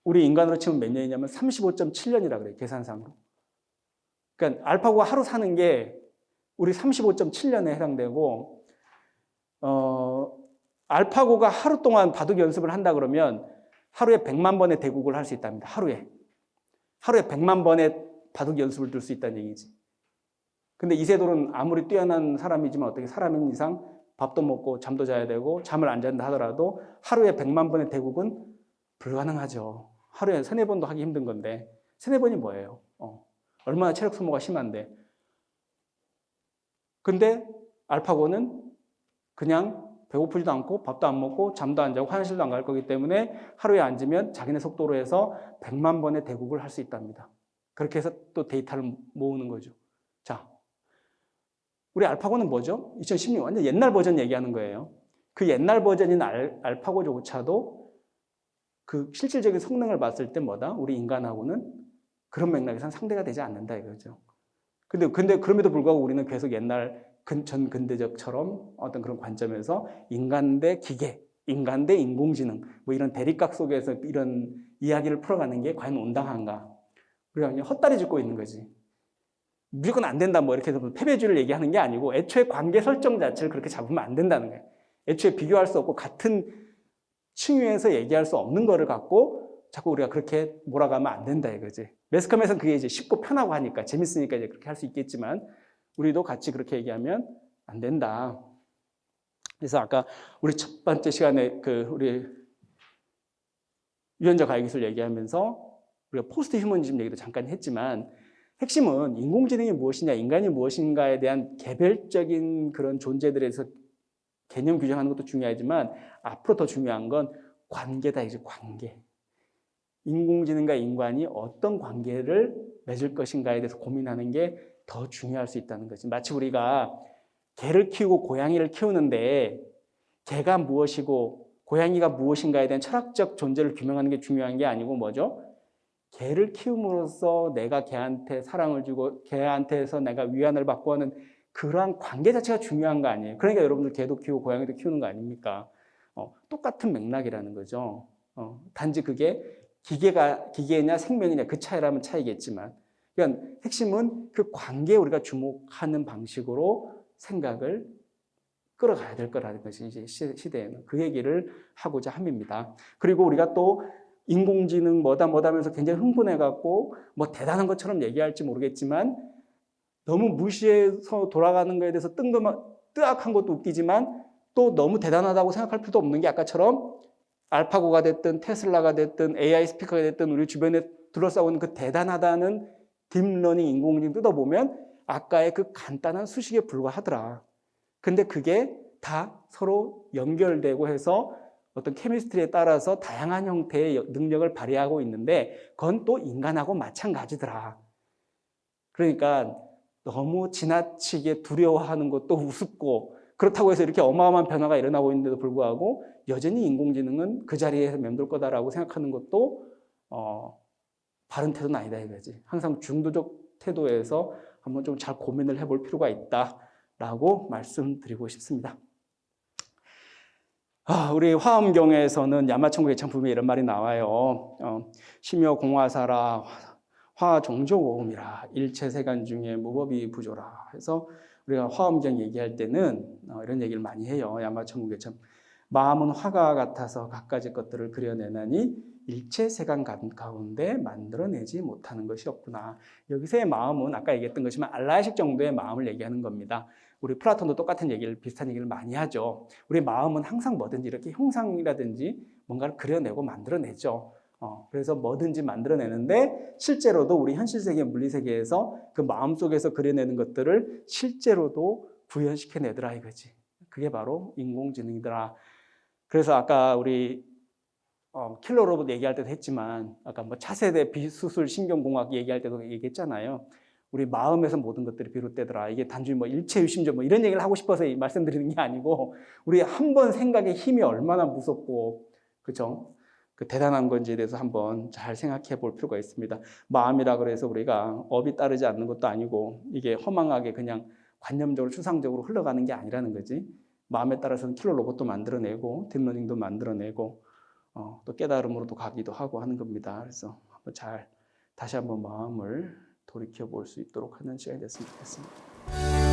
우리 인간으로 치면 몇 년이냐면 35.7년이라 그래요. 계산상으로. 그러니까 알파고가 하루 사는 게 우리 35.7년에 해당되고 알파고가 하루 동안 바둑 연습을 한다 그러면 하루에 100만 번의 대국을 할 수 있답니다. 하루에 100만 번의 바둑 연습을 들 수 있다는 얘기지. 근데 이세돌은 아무리 뛰어난 사람이지만 어떻게 사람인 이상 밥도 먹고 잠도 자야 되고 잠을 안 잔다 하더라도 하루에 100만 번의 대국은 불가능하죠. 하루에 3-4번도 하기 힘든 건데 3-4번이 뭐예요? 얼마나 체력 소모가 심한데. 근데 알파고는 그냥 배고프지도 않고 밥도 안 먹고 잠도 안 자고 화장실도 안 갈 거기 때문에 하루에 앉으면 자기네 속도로 해서 100만 번의 대국을 할 수 있답니다. 그렇게 해서 또 데이터를 모으는 거죠. 자, 우리 알파고는 뭐죠? 2016 완전 옛날 버전 얘기하는 거예요. 그 옛날 버전인 알파고조차도 그 실질적인 성능을 봤을 때 뭐다? 우리 인간하고는 그런 맥락에서는 상대가 되지 않는다 이거죠. 근데 그럼에도 불구하고 우리는 계속 옛날 전 근대적처럼 어떤 그런 관점에서 인간 대 기계, 인간 대 인공지능 뭐 이런 대립각 속에서 이런 이야기를 풀어가는 게 과연 온당한가? 우리가 그냥 헛다리 짚고 있는 거지. 무조건 안 된다 뭐 이렇게 해서 패배주의를 얘기하는 게 아니고 애초에 관계 설정 자체를 그렇게 잡으면 안 된다는 거예요. 애초에 비교할 수 없고 같은 층위에서 얘기할 수 없는 거를 갖고 자꾸 우리가 그렇게 몰아가면 안 된다 이거지. 매스컴에서는 그게 이제 쉽고 편하고 하니까 재밌으니까 이제 그렇게 할 수 있겠지만 우리도 같이 그렇게 얘기하면 안 된다. 그래서 아까 우리 첫 번째 시간에 우리 유전자 과학 기술 얘기하면서 우리가 포스트 휴머니즘 얘기도 잠깐 했지만 핵심은 인공지능이 무엇이냐, 인간이 무엇인가에 대한 개별적인 그런 존재들에서 개념 규정하는 것도 중요하지만 앞으로 더 중요한 건 관계다 이제 관계. 인공지능과 인간이 어떤 관계를 맺을 것인가에 대해서 고민하는 게 더 중요할 수 있다는 거지. 마치 우리가 개를 키우고 고양이를 키우는데 개가 무엇이고 고양이가 무엇인가에 대한 철학적 존재를 규명하는 게 중요한 게 아니고 뭐죠? 개를 키움으로써 내가 개한테 사랑을 주고 개한테서 내가 위안을 받고 하는 그러한 관계 자체가 중요한 거 아니에요. 그러니까 여러분들 개도 키우고 고양이도 키우는 거 아닙니까? 똑같은 맥락이라는 거죠. 단지 그게 기계냐 생명이냐 그 차이라면 차이겠지만, 그러니까 핵심은 그 관계에 우리가 주목하는 방식으로 생각을 끌어가야 될 거라는 것이 이제 시대에는 그 얘기를 하고자 함입니다. 그리고 우리가 또 인공지능 뭐다 하면서 굉장히 흥분해갖고 뭐 대단한 것처럼 얘기할지 모르겠지만 너무 무시해서 돌아가는 거에 대해서 뜨악한 것도 웃기지만 또 너무 대단하다고 생각할 필요도 없는 게 아까처럼 알파고가 됐든 테슬라가 됐든 AI 스피커가 됐든 우리 주변에 둘러싸고 있는 그 대단하다는 딥러닝 인공지능 뜯어보면 아까의 그 간단한 수식에 불과하더라. 근데 그게 다 서로 연결되고 해서 어떤 케미스트리에 따라서 다양한 형태의 능력을 발휘하고 있는데 그건 또 인간하고 마찬가지더라. 그러니까 너무 지나치게 두려워하는 것도 우습고 그렇다고 해서 이렇게 어마어마한 변화가 일어나고 있는데도 불구하고 여전히 인공지능은 그 자리에서 맴돌 거다라고 생각하는 것도 바른 태도는 아니다 이거지. 항상 중도적 태도에서 한번 좀 잘 고민을 해볼 필요가 있다라고 말씀드리고 싶습니다. 우리 화엄경에서는 야마천국의 창품에 이런 말이 나와요. 심여공화사라 화종조오음이라 일체세간 중에 무법이 부조라. 해서 우리가 화엄경 얘기할 때는 이런 얘기를 많이 해요. 야마천국의 참 마음은 화가 같아서 갖가지 것들을 그려내나니 일체세간 가운데 만들어내지 못하는 것이 없구나. 여기서의 마음은 아까 얘기했던 것이지만 알라식 정도의 마음을 얘기하는 겁니다. 우리 플라톤도 똑같은 얘기를, 비슷한 얘기를 많이 하죠. 우리 마음은 항상 뭐든지 이렇게 형상이라든지 뭔가를 그려내고 만들어내죠. 그래서 뭐든지 만들어내는데 실제로도 우리 현실세계, 물리세계에서 그 마음속에서 그려내는 것들을 실제로도 구현시켜내더라 이거지. 그게 바로 인공지능이더라. 그래서 아까 우리 킬러 로봇 얘기할 때도 했지만 아까 뭐 차세대 비수술 신경공학 얘기할 때도 얘기했잖아요. 우리 마음에서 모든 것들이 비롯되더라. 이게 단순히 뭐 일체유심조 뭐 이런 얘기를 하고 싶어서 말씀드리는 게 아니고 우리 한 번 생각의 힘이 얼마나 무섭고 그죠? 그 대단한 건지에 대해서 한번 잘 생각해 볼 필요가 있습니다. 마음이라 그래서 우리가 업이 따르지 않는 것도 아니고 이게 허망하게 그냥 관념적으로 추상적으로 흘러가는 게 아니라는 거지. 마음에 따라서는 킬러 로봇도 만들어내고 딥러닝도 만들어내고 또 깨달음으로도 가기도 하고 하는 겁니다. 그래서 한번 다시 한번 마음을 돌이켜 볼 수 있도록 하는 시간이 됐으면 좋겠습니다.